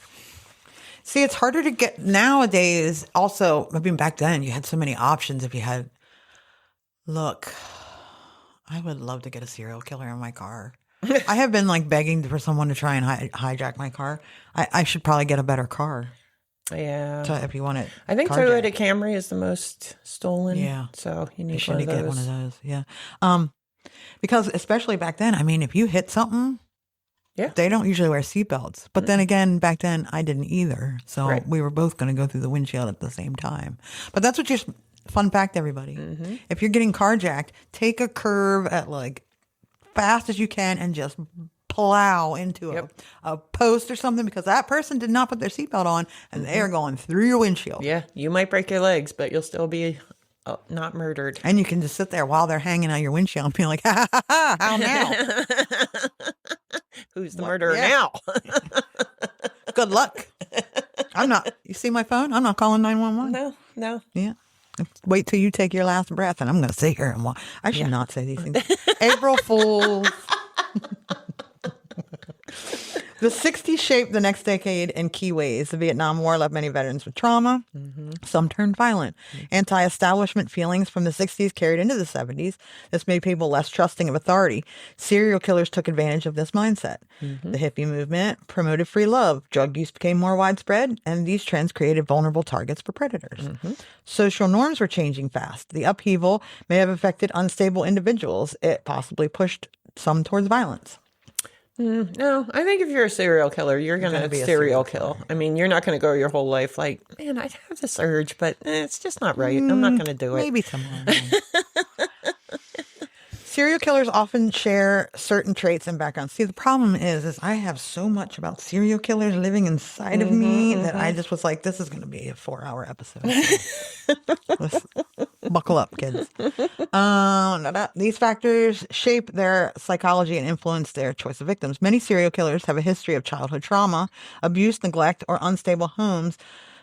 See, it's harder to get nowadays. Also, I mean, back then you had so many options. If you had, look, I would love to get a serial killer in my car. I have been like begging for someone to try and hijack my car. I should probably get a better car. Yeah. If you want it. I think Toyota Camry is the most stolen. Yeah. So you need should one of those. get one of those. Yeah. Because especially back then, I mean, if you hit something, they don't usually wear seatbelts. But then again, back then I didn't either. So we were both going to go through the windshield at the same time. But that's what fun fact, everybody. If you're getting carjacked, take a curve at like fast as you can and just plow into a post or something, because that person did not put their seatbelt on and they are going through your windshield. Yeah, you might break your legs, but you'll still be not murdered. And you can just sit there while they're hanging out your windshield and be like, ha ha ha, how now? Who's the murderer now? Good luck. You see my phone? I'm not calling 911. No. Yeah. Wait till you take your last breath and I'm going to sit here and watch. I should not say these things. April Fools. The 60s shaped the next decade in key ways. The Vietnam War left many veterans with trauma. Some turned violent. Anti-establishment feelings from the 60s carried into the 70s. This made people less trusting of authority. Serial killers took advantage of this mindset. The hippie movement promoted free love. Drug use became more widespread, and these trends created vulnerable targets for predators. Social norms were changing fast. The upheaval may have affected unstable individuals. It possibly pushed some towards violence. No, I think if you're a serial killer, you're going gonna to be a serial serial kill. I mean, you're not going to go your whole life like, man, I'd have this urge, but it's just not right. I'm not going to do it. Maybe tomorrow. Serial killers often share certain traits and backgrounds. See, the problem is I have so much about serial killers living inside of me that I just was like, this is going to be a 4-hour episode. Let's buckle up, kids. These factors shape their psychology and influence their choice of victims. Many serial killers have a history of childhood trauma, abuse, neglect, or unstable homes.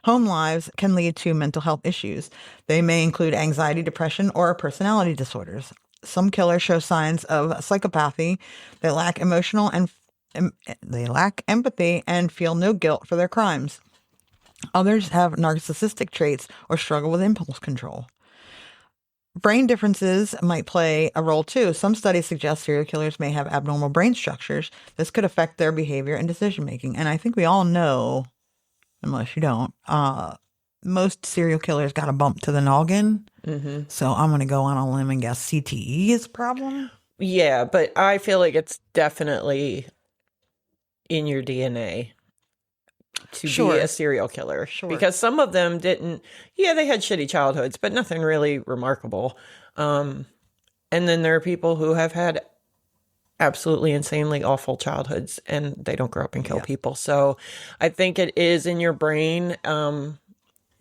Home lives can lead to mental health issues. They may include anxiety, depression, or personality disorders. Some killers show signs of psychopathy. They lack they lack empathy and feel no guilt for their crimes. Others have narcissistic traits or struggle with impulse control. Brain differences might play a role too. Some studies suggest serial killers may have abnormal brain structures. This could affect their behavior and decision making. And I think we all know, unless you don't, most serial killers got a bump to the noggin. Mm-hmm. So I'm going to go on a limb and guess CTE is a problem. Yeah, but I feel like it's definitely in your DNA to be a serial killer. Sure. Because some of them didn't, they had shitty childhoods, but nothing really remarkable. And then there are people who have had absolutely insanely awful childhoods and they don't grow up and kill people. So I think it is in your brain.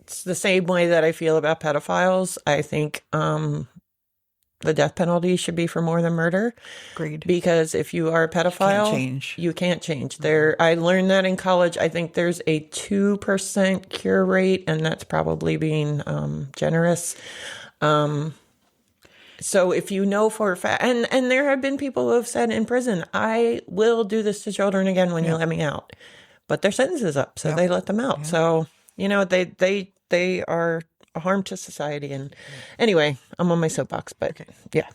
It's the same way that I feel about pedophiles. I think the death penalty should be for more than murder. Agreed. Because if you are a pedophile, you can't change. I learned that in college. I think there's a 2% cure rate, and that's probably being generous. So if you know for a fact, and there have been people who have said in prison, I will do this to children again when you let me out. But their sentence is up, so they let them out. Yeah. So, they are a harm to society. And anyway, I'm on my soapbox, but yeah.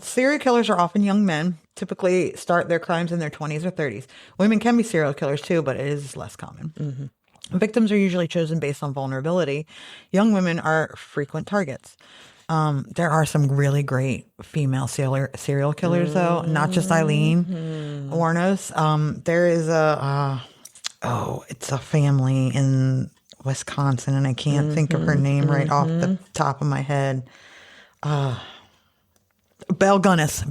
Serial killers are often young men, typically start their crimes in their 20s or 30s. Women can be serial killers too, but it is less common. Mm-hmm. Victims are usually chosen based on vulnerability. Young women are frequent targets. There are some really great female serial killers, though, not just Eileen Warnos. There is it's a family in Wisconsin, and I can't think of her name right off the top of my head. Belle Gunnis.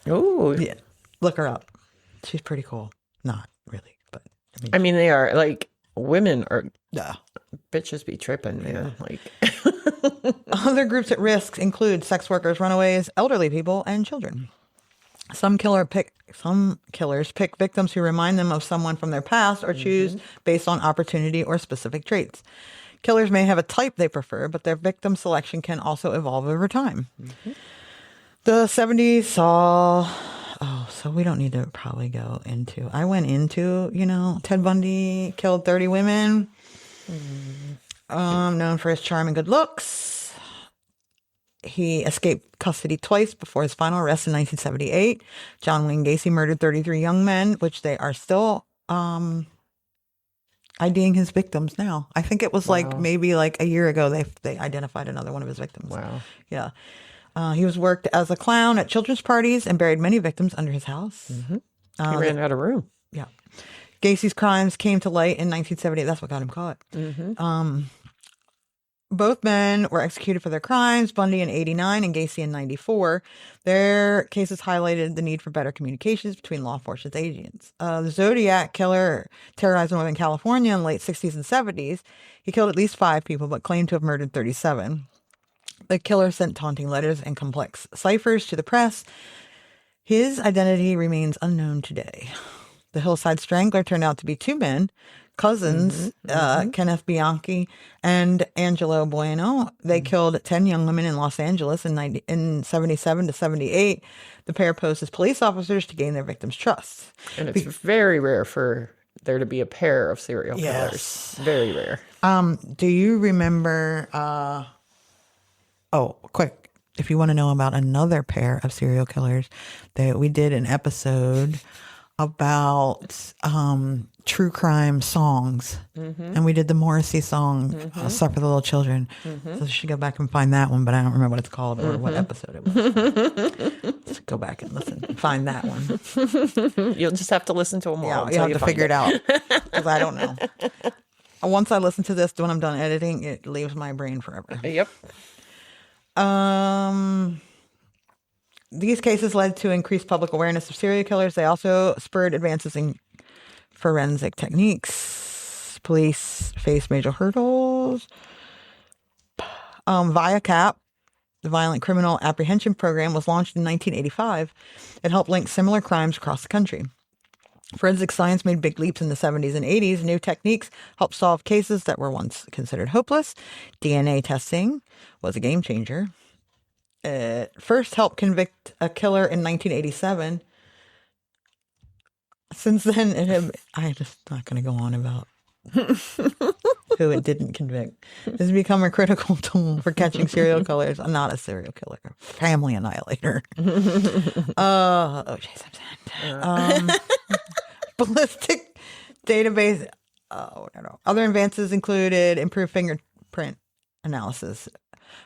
Oh, yeah, look her up. She's pretty cool. Not really, but I mean they are like women are. Bitches be tripping, man. Like other groups at risk include sex workers, runaways, elderly people, and children. Some killers pick victims who remind them of someone from their past or choose based on opportunity or specific traits. Killers may have a type they prefer, but their victim selection can also evolve over time. Mm-hmm. The 70s saw... so we don't need to probably go into... I went into, Ted Bundy killed 30 women. Known for his charm and good looks. He escaped custody twice before his final arrest in 1978. John Wayne Gacy murdered 33 young men, which they are still IDing his victims now. I think it was maybe a year ago they identified another one of his victims. Wow. Yeah. He was worked as a clown at children's parties and buried many victims under his house. Mm-hmm. He ran out of room. Yeah. Gacy's crimes came to light in 1978. That's what got him caught. Mm-hmm. Both men were executed for their crimes, Bundy in 89 and Gacy in 94. Their cases highlighted the need for better communications between law enforcement agents. The Zodiac killer terrorized Northern California in the late 60s and 70s. He killed at least 5 people, but claimed to have murdered 37. The killer sent taunting letters and complex ciphers to the press. His identity remains unknown today. The Hillside Strangler turned out to be 2 men, cousins, Kenneth Bianchi and Angelo Bueno. They killed 10 young women in Los Angeles in 77 to 78. The pair posed as police officers to gain their victims' trust. And it's very rare for there to be a pair of serial killers. Yes. Very rare. Do you remember... quick. If you want to know about another pair of serial killers, we did an episode about true crime songs. And we did the Morrissey song, Stuff for the Little Children. So you should go back and find that one, but I don't remember what it's called or what episode it was. Just go back and listen and find that one. You'll just have to listen to them all. Yeah, until you have to find figure it out because I don't know. Once I listen to this, when I'm done editing, it leaves my brain forever. Yep. These cases led to increased public awareness of serial killers. They also spurred advances in forensic techniques. Police faced major hurdles. VIACAP, the Violent Criminal Apprehension Program, was launched in 1985. It helped link similar crimes across the country. Forensic science made big leaps in the 70s and 80s. New techniques helped solve cases that were once considered hopeless. DNA testing was a game changer. It first helped convict a killer in 1987. Since then, I'm just not going to go on about who it didn't convict. It has become a critical tool for catching serial killers. Not a serial killer, family annihilator. O.J. Simpson. Ballistic database. Other advances included improved fingerprint analysis.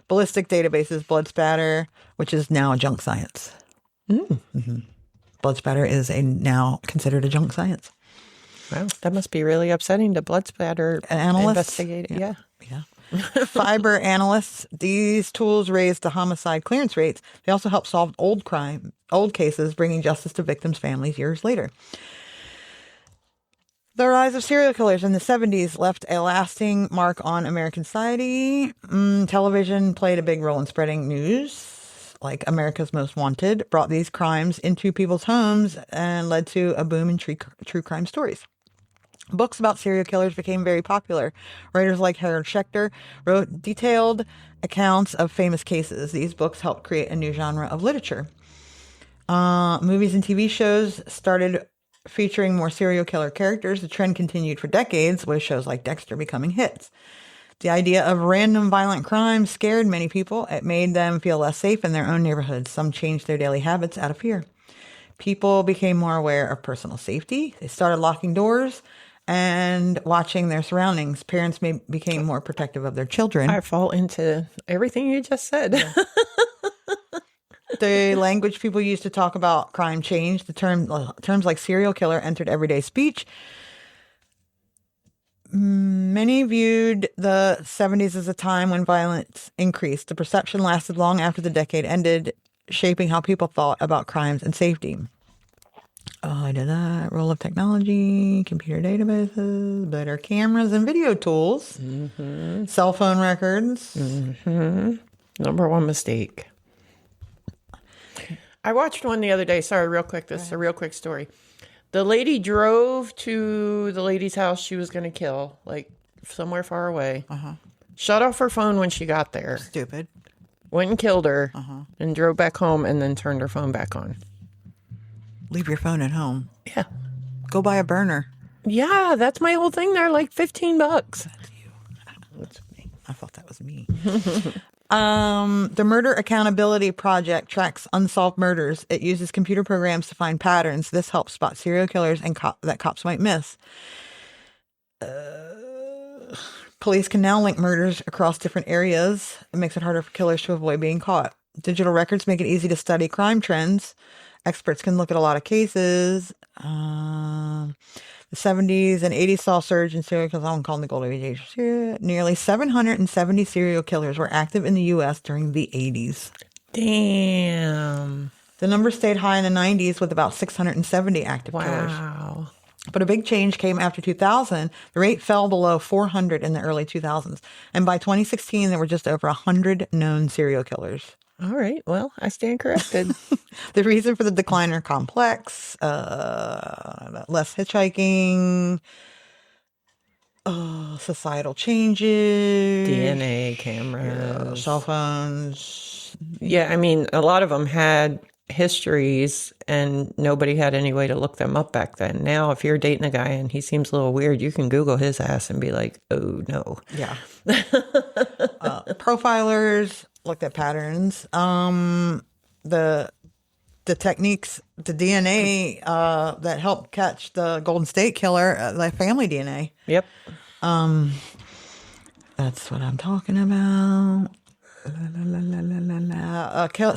Ballistic databases, blood spatter, which is now a junk science. Blood spatter is now considered a junk science. Wow, that must be really upsetting to blood spatter Analysts. investigate. Yeah. Fiber analysts. These tools raised the homicide clearance rates. They also help solve old cases, bringing justice to victims' families years later. The rise of serial killers in the 70s left a lasting mark on American society. Television played a big role in spreading news, like America's Most Wanted, brought these crimes into people's homes and led to a boom in true crime stories. Books about serial killers became very popular. Writers like Harold Schechter wrote detailed accounts of famous cases. These books helped create a new genre of literature. Movies and TV shows started featuring more serial killer characters. The trend continued for decades, with shows like Dexter becoming hits. The idea of random violent crime scared many people. It made them feel less safe in their own neighborhoods. Some changed their daily habits out of fear. People became more aware of personal safety. They started locking doors and watching their surroundings. Parents became more protective of their children. I fall into everything you just said. Yeah. The language people used to talk about crime changed. The terms like serial killer entered everyday speech. Many viewed the 70s as a time when violence increased. The perception lasted long after the decade ended, shaping how people thought about crimes and safety. I did that. Role of technology, computer databases, better cameras and video tools, cell phone records. Number one mistake. I watched one the other day. Sorry, real quick. This is a real quick story. The lady drove to the lady's house she was going to kill, like somewhere far away. Shut off her phone when she got there. Stupid. Went and killed her and drove back home and then turned her phone back on. Leave your phone at home. Yeah. Go buy a burner. Yeah, that's my whole thing. They're like $15. That's you. That's me. I thought that was me. The Murder Accountability Project tracks unsolved murders. It uses computer programs to find patterns. This helps spot serial killers and that cops might miss. Police can now link murders across different areas. It makes it harder for killers to avoid being caught. Digital records make it easy to study crime trends. Experts can look at a lot of cases. The 70s and 80s saw a surge in serial killers. I'm calling the golden age. Nearly 770 serial killers were active in the U.S. during the 80s. Damn. The number stayed high in the 90s with about 670 active killers. Wow. But a big change came after 2000. The rate fell below 400 in the early 2000s. And by 2016, there were just over 100 known serial killers. All right. Well, I stand corrected. The reason for the decline are complex, less hitchhiking, societal changes, DNA cameras, cell phones. Yeah, I mean, a lot of them had histories and nobody had any way to look them up back then. Now, if you're dating a guy and he seems a little weird, you can Google his ass and be like, oh, no. Yeah. Profilers looked at patterns. The techniques the DNA that helped catch the Golden State Killer, like family DNA. Yep. That's what I'm talking about.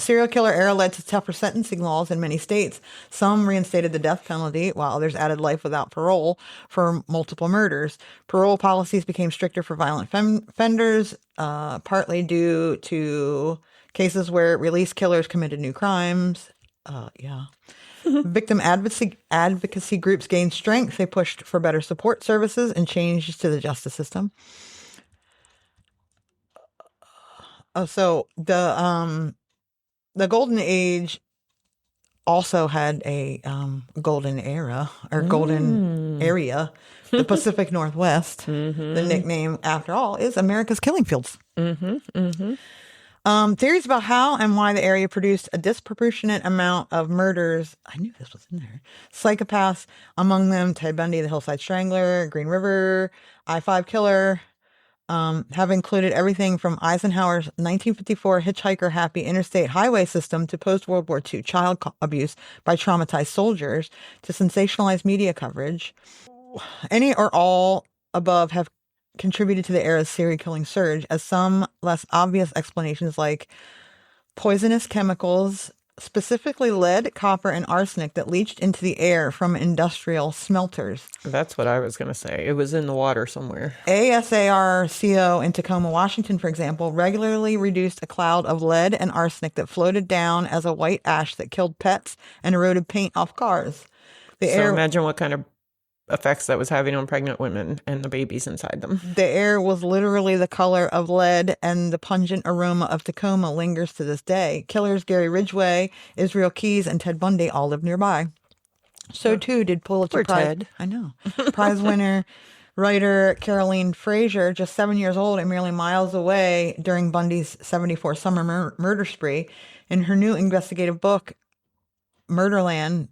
Serial killer era led to tougher sentencing laws in many states. Some reinstated the death penalty, while others added life without parole for multiple murders. Parole policies became stricter for violent offenders, partly due to cases where released killers committed new crimes. Victim advocacy groups gained strength. They pushed for better support services and changes to the justice system. So the golden age also had a golden era or golden area, the Pacific Northwest. The nickname, after all, is America's killing fields. Theories about how and why the area produced a disproportionate amount of murders. I knew this was in there. Psychopaths, among them Ted Bundy, the Hillside Strangler, Green River, I-5 Killer. Have included everything from Eisenhower's 1954 hitchhiker happy interstate highway system to post-World War II child abuse by traumatized soldiers to sensationalized media coverage. Any or all above have contributed to the era's serial killing surge, as some less obvious explanations like poisonous chemicals, specifically lead, copper, and arsenic that leached into the air from industrial smelters. That's what I was going to say. It was in the water somewhere. ASARCO in Tacoma, Washington, for example, regularly reduced a cloud of lead and arsenic that floated down as a white ash that killed pets and eroded paint off cars. Imagine what kind of effects that was having on pregnant women and the babies inside them. The air was literally the color of lead, and the pungent aroma of Tacoma lingers to this day. Killers Gary Ridgway, Israel Keyes, and Ted Bundy all lived nearby. So too did Pulitzer Prize. Ted. I know. Prize winner writer Caroline Fraser, just 7 years old and merely miles away during Bundy's 74 summer murder spree. In her new investigative book, Murderland,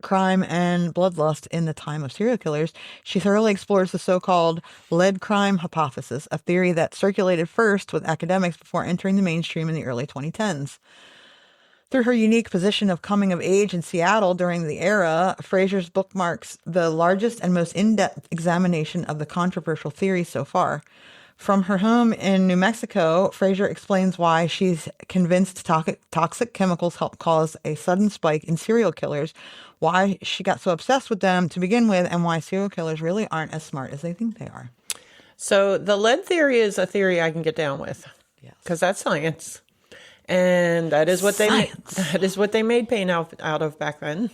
Crime and Bloodlust in the Time of Serial Killers, she thoroughly explores the so-called lead crime hypothesis, a theory that circulated first with academics before entering the mainstream in the early 2010s. Through her unique position of coming of age in Seattle during the era, Fraser's book marks the largest and most in-depth examination of the controversial theory so far. From her home in New Mexico, Fraser explains why she's convinced toxic chemicals help cause a sudden spike in serial killers, why she got so obsessed with them to begin with, and why serial killers really aren't as smart as they think they are. So the lead theory is a theory I can get down with. Yes. Because that's science. And that is what they made paint out of back then.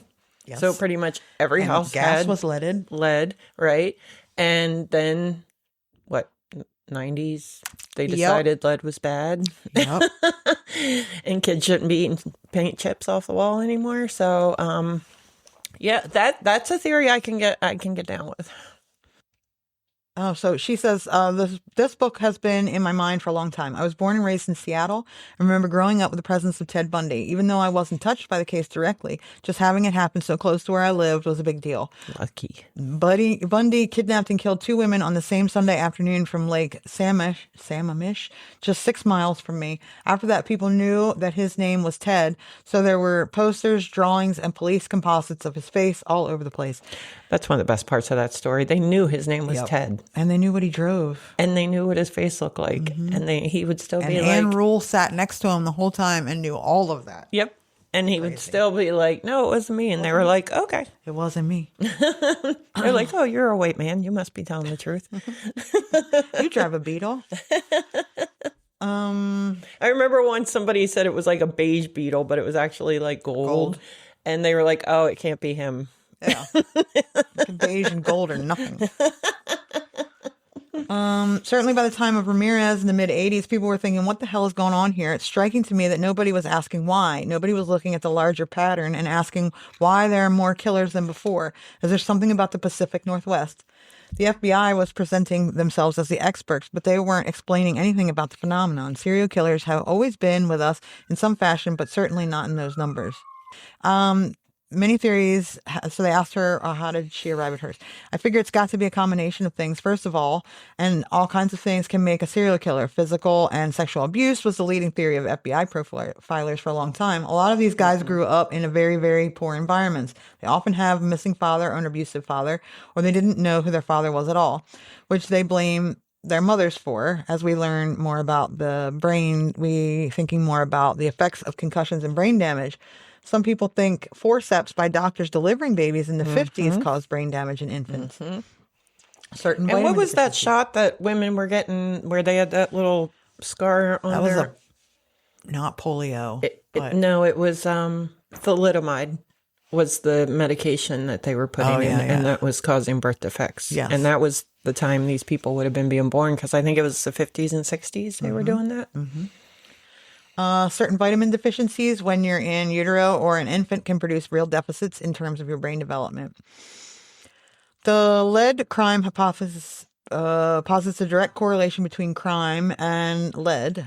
Yes. So pretty much every house gas had was leaded. lead, right? And then 90s, they decided lead was bad. Yep. And kids shouldn't be eating paint chips off the wall anymore. So that's a theory I can get down with. Oh, so she says, this book has been in my mind for a long time. I was born and raised in Seattle. I remember growing up with the presence of Ted Bundy. Even though I wasn't touched by the case directly, just having it happen so close to where I lived was a big deal. Lucky. Bundy kidnapped and killed 2 women on the same Sunday afternoon from Lake Sammamish, just 6 miles from me. After that, people knew that his name was Ted, so there were posters, drawings, and police composites of his face all over the place. That's one of the best parts of that story. They knew his name was Ted. And they knew what he drove. And they knew what his face looked like. Mm-hmm. And he would still be like... Ann Rule sat next to him the whole time and knew all of that. Yep. And he would still be like, no, it wasn't me. And they were like, okay. It wasn't me. They're like, oh, you're a white man. You must be telling the truth. You drive a Beetle. I remember once somebody said it was like a beige beetle, but it was actually like gold. And they were like, oh, it can't be him. Yeah. Beige and gold or nothing. Certainly by the time of Ramirez in the mid-'80s, people were thinking, what the hell is going on here? It's striking to me that nobody was asking why. Nobody was looking at the larger pattern and asking why there are more killers than before. Is there something about the Pacific Northwest? The FBI was presenting themselves as the experts, but they weren't explaining anything about the phenomenon. Serial killers have always been with us in some fashion, but certainly not in those numbers. many theories. So they asked her, how did she arrive at hers? I figure it's got to be a combination of things, first of all, and all kinds of things can make a serial killer. Physical and sexual abuse was the leading theory of FBI profilers for a long time. A lot of these guys grew up in a very, very poor environments. They often have a missing father or an abusive father, or they didn't know who their father was at all, which they blame their mothers for. As we learn more about the brain, we thinking more about the effects of concussions and brain damage. Some people think forceps by doctors delivering babies in the 50s caused brain damage in infants. Certain And what vitamin was that deficiencies. shot that women were getting where they had that little scar on That was their... not polio. but No, it was thalidomide was the medication that they were putting in, yeah. and that was causing birth defects. Yes. And that was the time these people would have been being born, because I think it was the 50s and 60s they were doing that. certain vitamin deficiencies when you're in utero or an infant can produce real deficits in terms of your brain development. The lead crime hypothesis posits a direct correlation between crime and lead.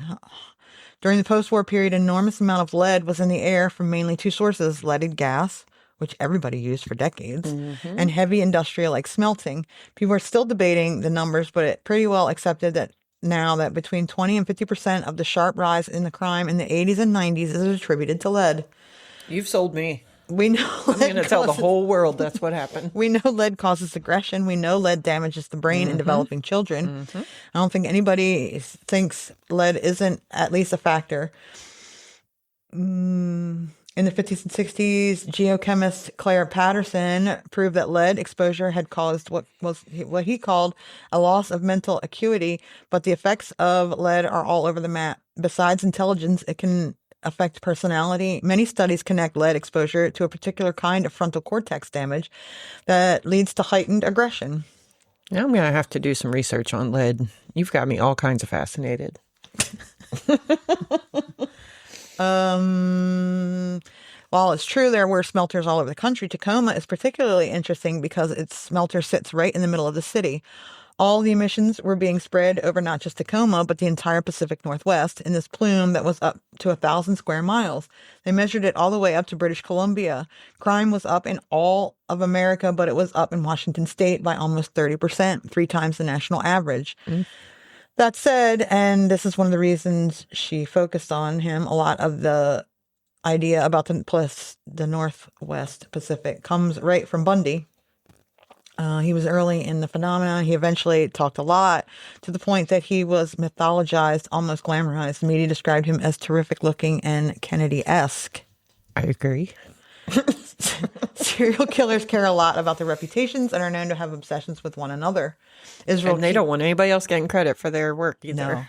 During the post-war period, an enormous amount of lead was in the air from mainly two sources: leaded gas, which everybody used for decades, and heavy industrial like smelting. People are still debating the numbers, but it pretty well accepted that now that between 20 and 50% of the sharp rise in the crime in the 80s and 90s is attributed to lead. You've sold me. We know I'm going to tell the whole world that's what happened. We know lead causes aggression. We know lead damages the brain in developing children. I don't think anybody thinks lead isn't at least a factor. In the 50s and 60s, geochemist Claire Patterson proved that lead exposure had caused what he called a loss of mental acuity, but the effects of lead are all over the map. Besides intelligence, it can affect personality. Many studies connect lead exposure to a particular kind of frontal cortex damage that leads to heightened aggression. Now I'm going to have to do some research on lead. You've got me all kinds of fascinated. While it's true there were smelters all over the country, Tacoma is particularly interesting because its smelter sits right in the middle of the city. All the emissions were being spread over not just Tacoma, but the entire Pacific Northwest in this plume that was up to 1,000 square miles. They measured it all the way up to British Columbia. Crime was up in all of America, but it was up in Washington state by almost 30%, 3 times the national average. That said, and this is one of the reasons she focused on him, a lot of the idea about the Northwest Pacific comes right from Bundy. He was early in the phenomenon. He eventually talked a lot to the point that he was mythologized, almost glamorized. The media described him as terrific looking and Kennedy-esque. I agree. Serial killers care a lot about their reputations and are known to have obsessions with one another. And they don't want anybody else getting credit for their work either. No.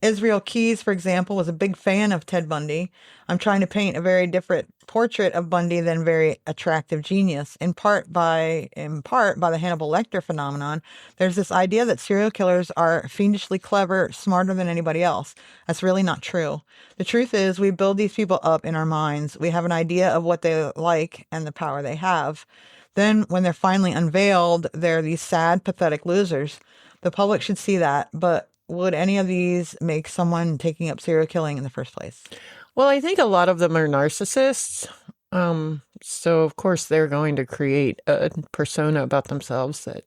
Israel Keyes, for example, was a big fan of Ted Bundy. I'm trying to paint a very different portrait of Bundy than very attractive genius. In part by the Hannibal Lecter phenomenon, there's this idea that serial killers are fiendishly clever, smarter than anybody else. That's really not true. The truth is, we build these people up in our minds. We have an idea of what they like and the power they have. Then, when they're finally unveiled, they're these sad, pathetic losers. The public should see that, but would any of these make someone taking up serial killing in the first place? Well, I think a lot of them are narcissists. So, of course, they're going to create a persona about themselves that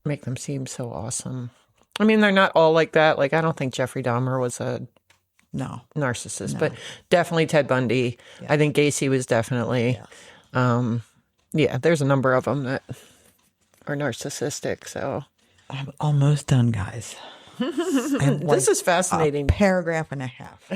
make them seem so awesome. I mean, they're not all like that. Like, I don't think Jeffrey Dahmer was a narcissist, but definitely Ted Bundy. Yeah. I think Gacy was definitely. Yeah, there's a number of them that are narcissistic. So I'm almost done, guys. And this is fascinating. A paragraph and a half.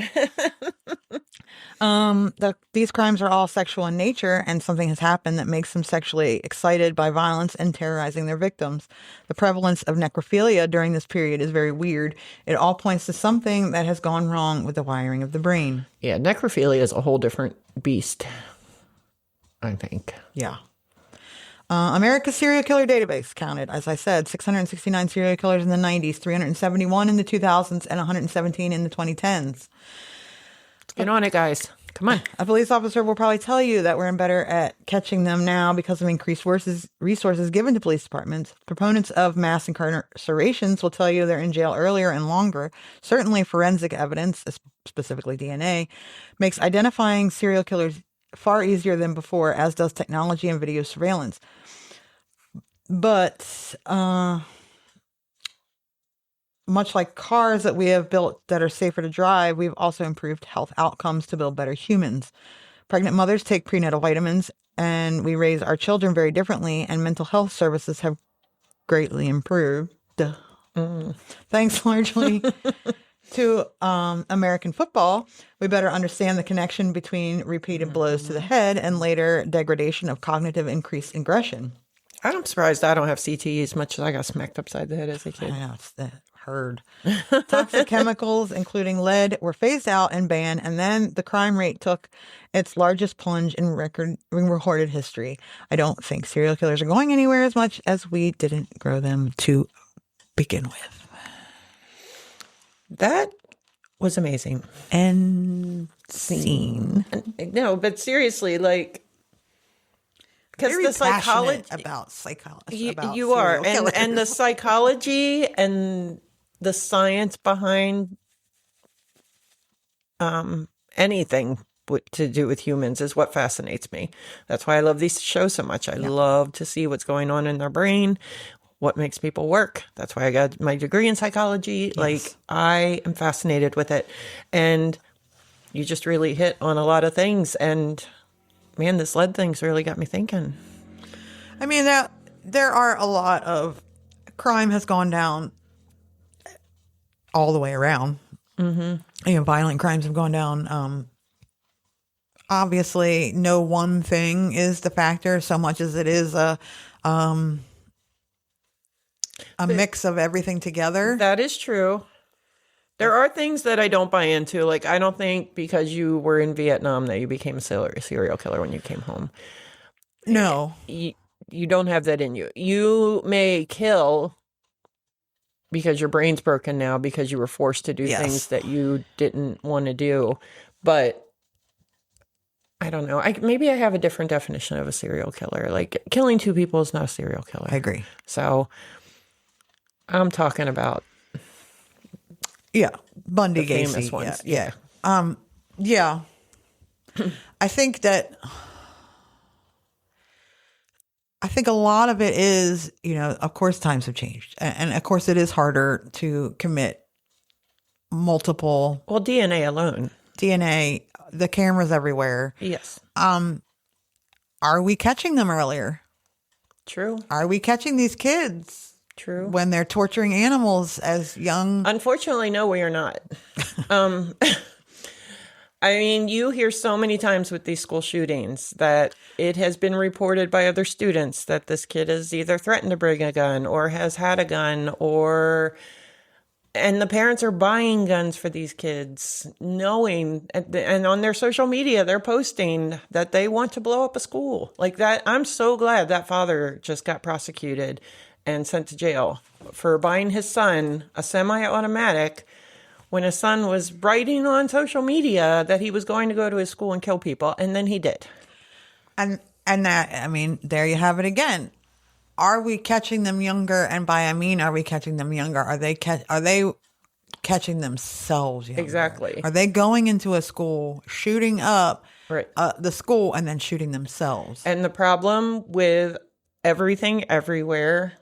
These crimes are all sexual in nature, and something has happened that makes them sexually excited by violence and terrorizing their victims. The prevalence of necrophilia during this period is very weird. It all points to something that has gone wrong with the wiring of the brain. Yeah, necrophilia is a whole different beast, I think. Yeah. America's serial killer database counted, as I said, 669 serial killers in the 90s, 371 in the 2000s, and 117 in the 2010s. Get on it, guys. Come on. A police officer will probably tell you that we're better at catching them now because of increased resources given to police departments. Proponents of mass incarcerations will tell you they're in jail earlier and longer. Certainly forensic evidence, specifically DNA, makes identifying serial killers far easier than before, as does technology and video surveillance. But much like cars that we have built that are safer to drive, we've also improved health outcomes to build better humans. Pregnant mothers take prenatal vitamins, and we raise our children very differently, and mental health services have greatly improved. Thanks largely to American football. We better understand the connection between repeated blows to the head and later degradation of cognitive increased aggression. I'm surprised I don't have CTE as much as I got smacked upside the head as a I kid. know, it's the herd. Toxic chemicals, including lead, were phased out and banned, and then the crime rate took its largest plunge in recorded history. I don't think serial killers are going anywhere as much as we didn't grow them to begin with. That was amazing. And scene. No, but seriously, like, because Very the psychology passionate about psychology. you are, and the psychology and the science behind anything to do with humans is what fascinates me. That's why I love these shows so much. I love to see what's going on in their brain, what makes people work. That's why I got my degree in psychology. Yes. Like, I am fascinated with it. And you just really hit on a lot of things. And man, this lead thing's really got me thinking. I mean, there are a lot of crime has gone down all the way around. Mm-hmm. You know, violent crimes have gone down. Obviously, no one thing is the factor so much as it is a mix of everything together. That is true. There are things that I don't buy into. Like, I don't think because you were in Vietnam that you became a serial killer when you came home. No. You don't have that in you. You may kill because your brain's broken now because you were forced to do things that you didn't want to do. But I don't know. Maybe I have a different definition of a serial killer. Like, killing two people is not a serial killer. I agree. So I'm talking about Bundy, the Gacy, famous ones. Yeah. I think a lot of it is, you know, of course times have changed, and of course it is harder to commit multiple. Well, DNA alone. DNA, the cameras everywhere. Yes. Are we catching them earlier? True. Are we catching these kids? True. When they're torturing animals as young. Unfortunately, no, we are not. I mean, you hear so many times with these school shootings that it has been reported by other students that this kid has either threatened to bring a gun or has had a gun, and the parents are buying guns for these kids, knowing, and on their social media, they're posting that they want to blow up a school like that. I'm so glad that father just got prosecuted and sent to jail for buying his son a semi-automatic when his son was writing on social media that he was going to go to his school and kill people, and then he did. And that, I mean, there you have it again. Are we catching them younger? And by I mean, are we catching them younger? Are they catching themselves younger? Exactly. Are they going into a school, shooting up Right. the school, and then shooting themselves? And the problem with everything everywhere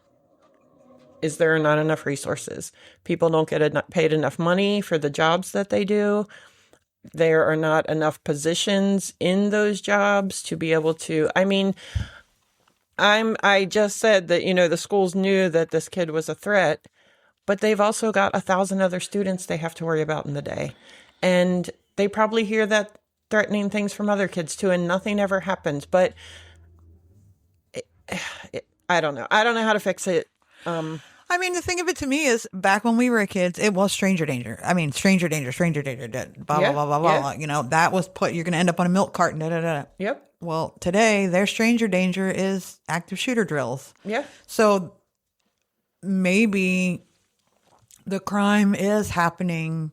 is there are not enough resources. People don't get paid enough money for the jobs that they do. There are not enough positions in those jobs to be able to, I mean, I just said that, you know, the schools knew that this kid was a threat, but they've also got 1,000 other students they have to worry about in the day. And they probably hear that threatening things from other kids too, and nothing ever happens. But I don't know. I don't know how to fix it. I mean, the thing of it to me is, back when we were kids, it was stranger danger. I mean, stranger danger, blah, blah, blah, blah, blah. You know, that was you're going to end up on a milk carton, da, da, da. Yep. Well, today, their stranger danger is active shooter drills. Yeah. So maybe the crime is happening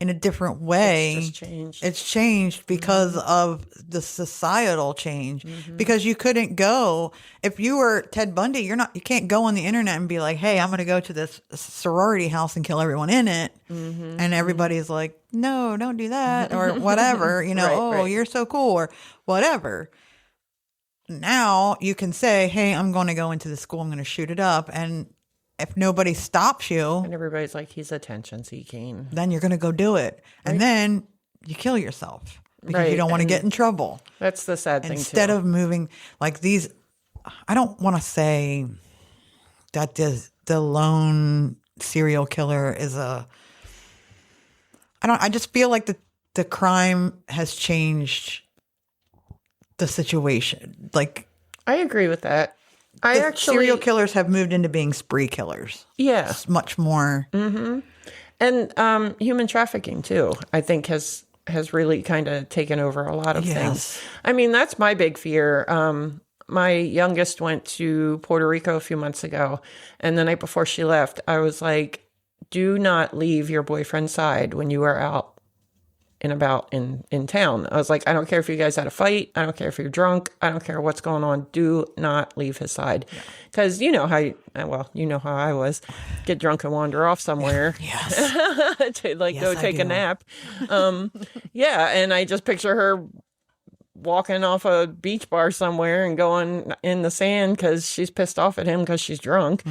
in a different way. It's just changed. It's changed because of the societal change. Because you couldn't go if you were Ted Bundy. You can't go on the internet and be like, "Hey, I'm going to go to this sorority house and kill everyone in it," and everybody's like, "No, don't do that," or whatever. Right. You're so cool, or whatever. Now you can say, "Hey, I'm going to go into the school. I'm going to shoot it up," and if nobody stops you, And everybody's like, he's attention seeking. then you're going to go do it. And then you kill yourself because you Right, don't want to and get in trouble. That's the sad thing, Instead too. of moving like these, I don't want to say that the lone serial killer is I just feel like the crime has changed the situation. Like, I agree with that. serial killers have moved into being spree killers. Yeah. It's much more. And human trafficking, too, I think has really kind of taken over a lot of Yes. things. I mean, that's my big fear. My youngest went to Puerto Rico a few months ago, and the night before she left, I was like, do not leave your boyfriend's side when you are out and about in town. I was like, I don't care if you guys had a fight. I don't care if you're drunk. I don't care what's going on. Do not leave his side. Because you know how I was. Get drunk and wander off somewhere. Yes. To go I take a do. nap. Yeah, and I just picture her walking off a beach bar somewhere and going in the sand because she's pissed off at him because she's drunk.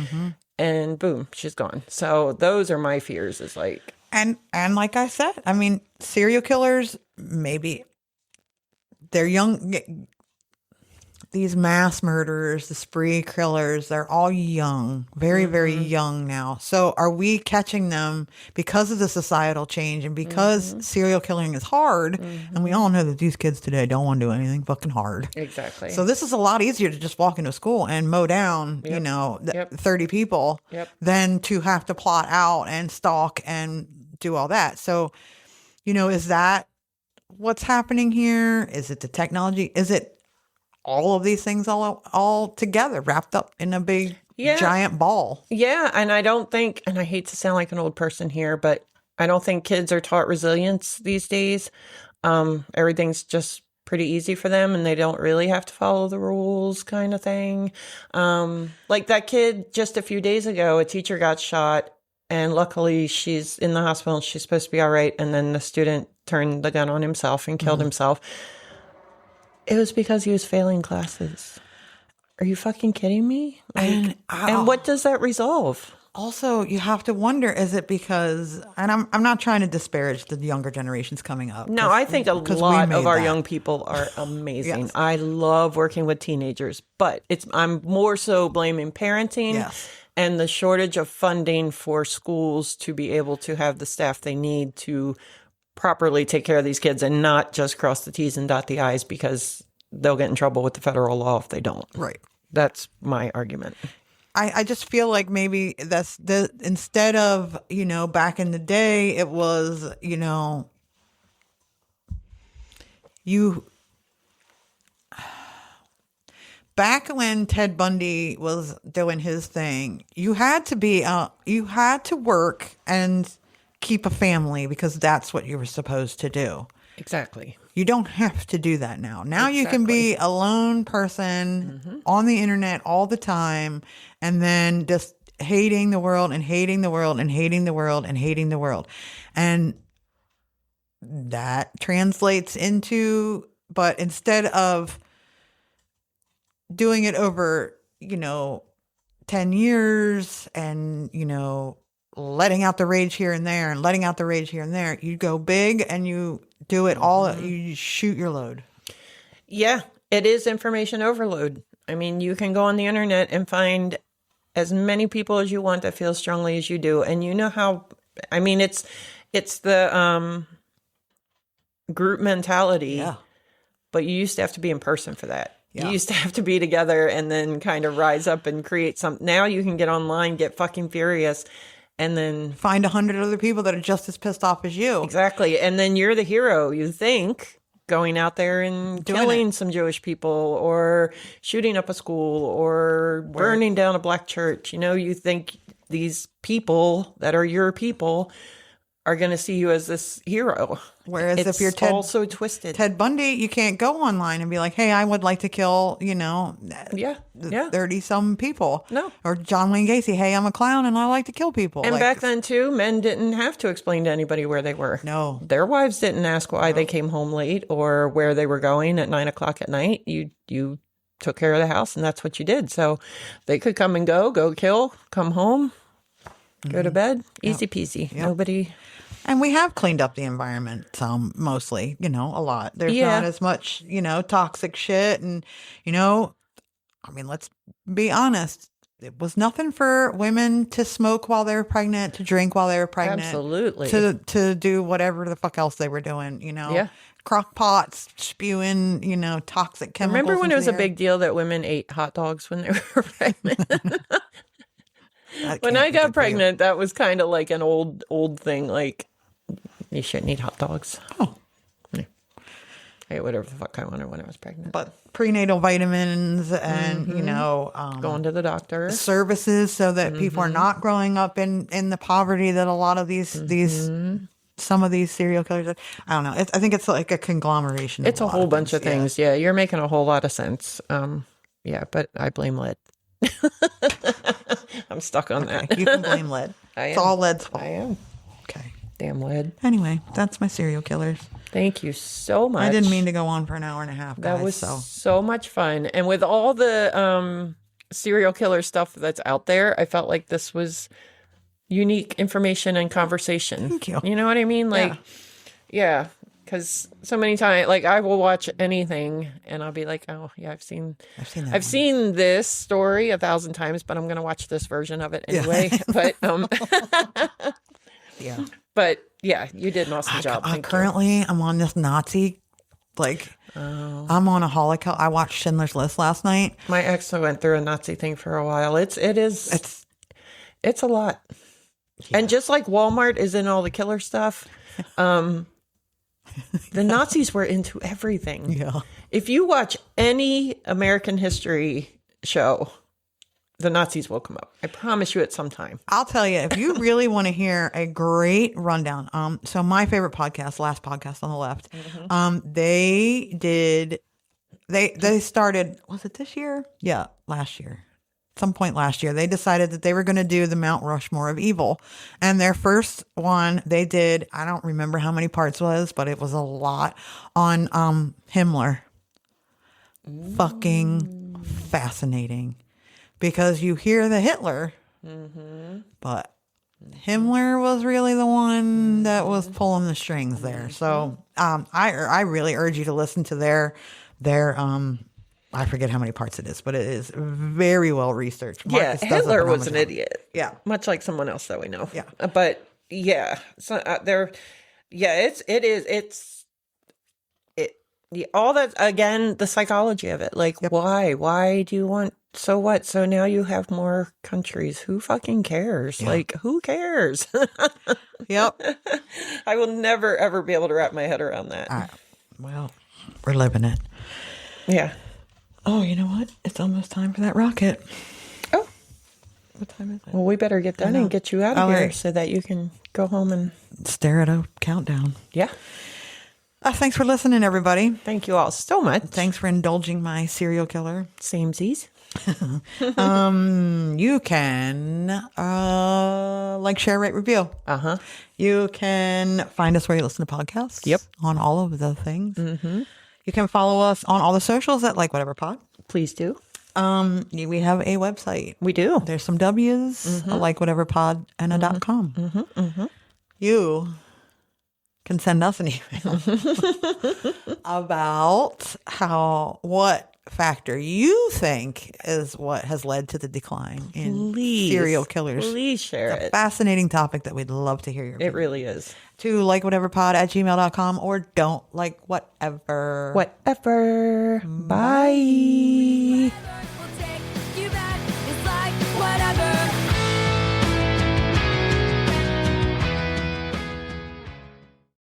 And boom, she's gone. So those are my fears, is like... And like I said, I mean, serial killers, maybe they're young. These mass murderers, the spree killers, they're all young, very, very young now. So are we catching them because of the societal change and because serial killing is hard? And we all know that these kids today don't want to do anything fucking hard. Exactly. So this is a lot easier to just walk into school and mow down, 30 people than to have to plot out and stalk and do all that. So, is that what's happening here? Is it the technology? Is it all of these things all together wrapped up in a big giant ball? Yeah, and I don't think, and I hate to sound like an old person here, but I don't think kids are taught resilience these days. Everything's just pretty easy for them and they don't really have to follow the rules, kind of thing. Like that kid just a few days ago, a teacher got shot and luckily she's in the hospital and she's supposed to be all right. And then the student turned the gun on himself and killed himself. It was because he was failing classes. Are you fucking kidding me? Like, and what does that resolve? Also, you have to wonder, is it because, and I'm not trying to disparage the younger generations coming up. No, I think a 'cause we lot made of our that. young people are amazing. Yes. I love working with teenagers, but I'm more so blaming parenting Yes. and the shortage of funding for schools to be able to have the staff they need to properly take care of these kids and not just cross the T's and dot the I's because they'll get in trouble with the federal law if they don't. Right. That's my argument. I just feel like maybe that's instead of, back in the day, it was, back when Ted Bundy was doing his thing, you had to work and keep a family because that's what you were supposed to do. Exactly. You don't have to do that now. Now you can be a lone person on the internet all the time and then just hating the world and hating the world and hating the world and hating the world. And that translates into, but instead of doing it over, 10 years and, letting out the rage here and there and letting out the rage here and there, you go big and you do it all, you shoot your load. Yeah, it is information overload. I mean, you can go on the internet and find as many people as you want that feel strongly as you do. And you know how, I mean, it's the group mentality. Yeah. But you used to have to be in person for that. Yeah. You used to have to be together and then kind of rise up and create something. Now you can get online, get fucking furious, and then Find 100 other people that are just as pissed off as you. exactly. And then you're the hero, you think, going out there and Doing killing some Jewish people or shooting up a school or burning down a black church. You think these people that are your people are going to see you as this hero. Whereas It's if you're Ted, all so twisted. Ted Bundy, you can't go online and be like, hey, I would like to kill, Yeah. 30-some people. No. Or John Wayne Gacy, hey, I'm a clown and I like to kill people. And Like, back then, too, men didn't have to explain to anybody where they were. No. Their wives didn't ask why they came home late or where they were going at 9 o'clock at night. You took care of the house, and that's what you did. So they could come and go kill, come home, go to bed. Easy peasy. Nobody... And we have cleaned up the environment mostly, a lot. There's not as much, toxic shit. And, let's be honest. It was nothing for women to smoke while they were pregnant, to drink while they were pregnant. Absolutely. To do whatever the fuck else they were doing, Yeah. Crock pots, spewing, toxic chemicals. Remember when it was into a the air? big deal that women ate hot dogs when they were pregnant? That When can't I be got good for you. pregnant, that was kind of like an old thing. Like, you shouldn't eat hot dogs. Oh. Yeah. I ate whatever the fuck I wanted when I was pregnant. But prenatal vitamins and, Going to the doctor. services so that people are not growing up in the poverty that a lot of these some of these serial killers. I don't know. I think it's like a conglomeration. It's of a whole bunch of yeah. things. Yeah, you're making a whole lot of sense. Yeah, but I blame lead. I'm stuck on that. You can blame lead. It's am. all lead's fault. I am. Okay. Damn lead. Anyway, that's my serial killers. Thank you so much. I didn't mean to go on for an hour and a half, guys. That was so so much fun. And with all the serial killer stuff that's out there, I felt like this was unique information and conversation. Thank you. You know what I mean? Like, yeah. Because so many times, like, I will watch anything and I'll be like, oh, yeah, I've seen that I've seen this story 1,000 times, but I'm going to watch this version of it anyway. But, yeah. but yeah, you did an awesome job. Thank you. Currently, I'm on this Nazi, I'm on a Holocaust. I watched Schindler's List last night. My ex went through a Nazi thing for a while. It's a lot. Yeah. And just like Walmart is in all the killer stuff, the Nazis were into everything. Yeah. If you watch any American history show, the Nazis will come up. I promise you at some time. I'll tell you, if you really want to hear a great rundown, so my favorite podcast, Last Podcast on the Left, they started, was it this year? Yeah, last year. Some point last year, they decided that they were going to do the Mount Rushmore of evil. And their first one, they did, I don't remember how many parts was, but it was a lot on Himmler. Fucking fascinating. Because you hear the Hitler, but Himmler was really the one that was pulling the strings there. So I really urge you to listen to their I forget how many parts it is, but it is very well researched. Marcus does a Hitler was phenomenal an job. idiot. Yeah. Much like someone else that we know. Yeah. But yeah, so all that, again, the psychology of it. Like, why do you want, so what? So now you have more countries. Who fucking cares? Yeah. Like, who cares? Yep. I will never, ever be able to wrap my head around that. Well, we're living it. Yeah. Oh, you know what? It's almost time for that rocket. Oh. What time is it? Well, we better get done and get you out of All here right. so that you can go home and... Stare at a countdown. Yeah. Thanks for listening, everybody. Thank you all so much. Thanks for indulging my serial killer. Samesies. You can like, share, rate, review. Uh-huh. You can find us where you listen to podcasts. Yep. On all of the things. Mm-hmm. You can follow us on all the socials at Like Whatever Pod. Please do. We have a website. We do. There's some W's, like whatever pod and a .com. You can send us an email about what factor you think is what has led to the decline in serial killers. Please share it. Fascinating topic that we'd love to hear your It opinion. really is. To likewhateverpod@gmail.com or don't like whatever. Whatever. Bye.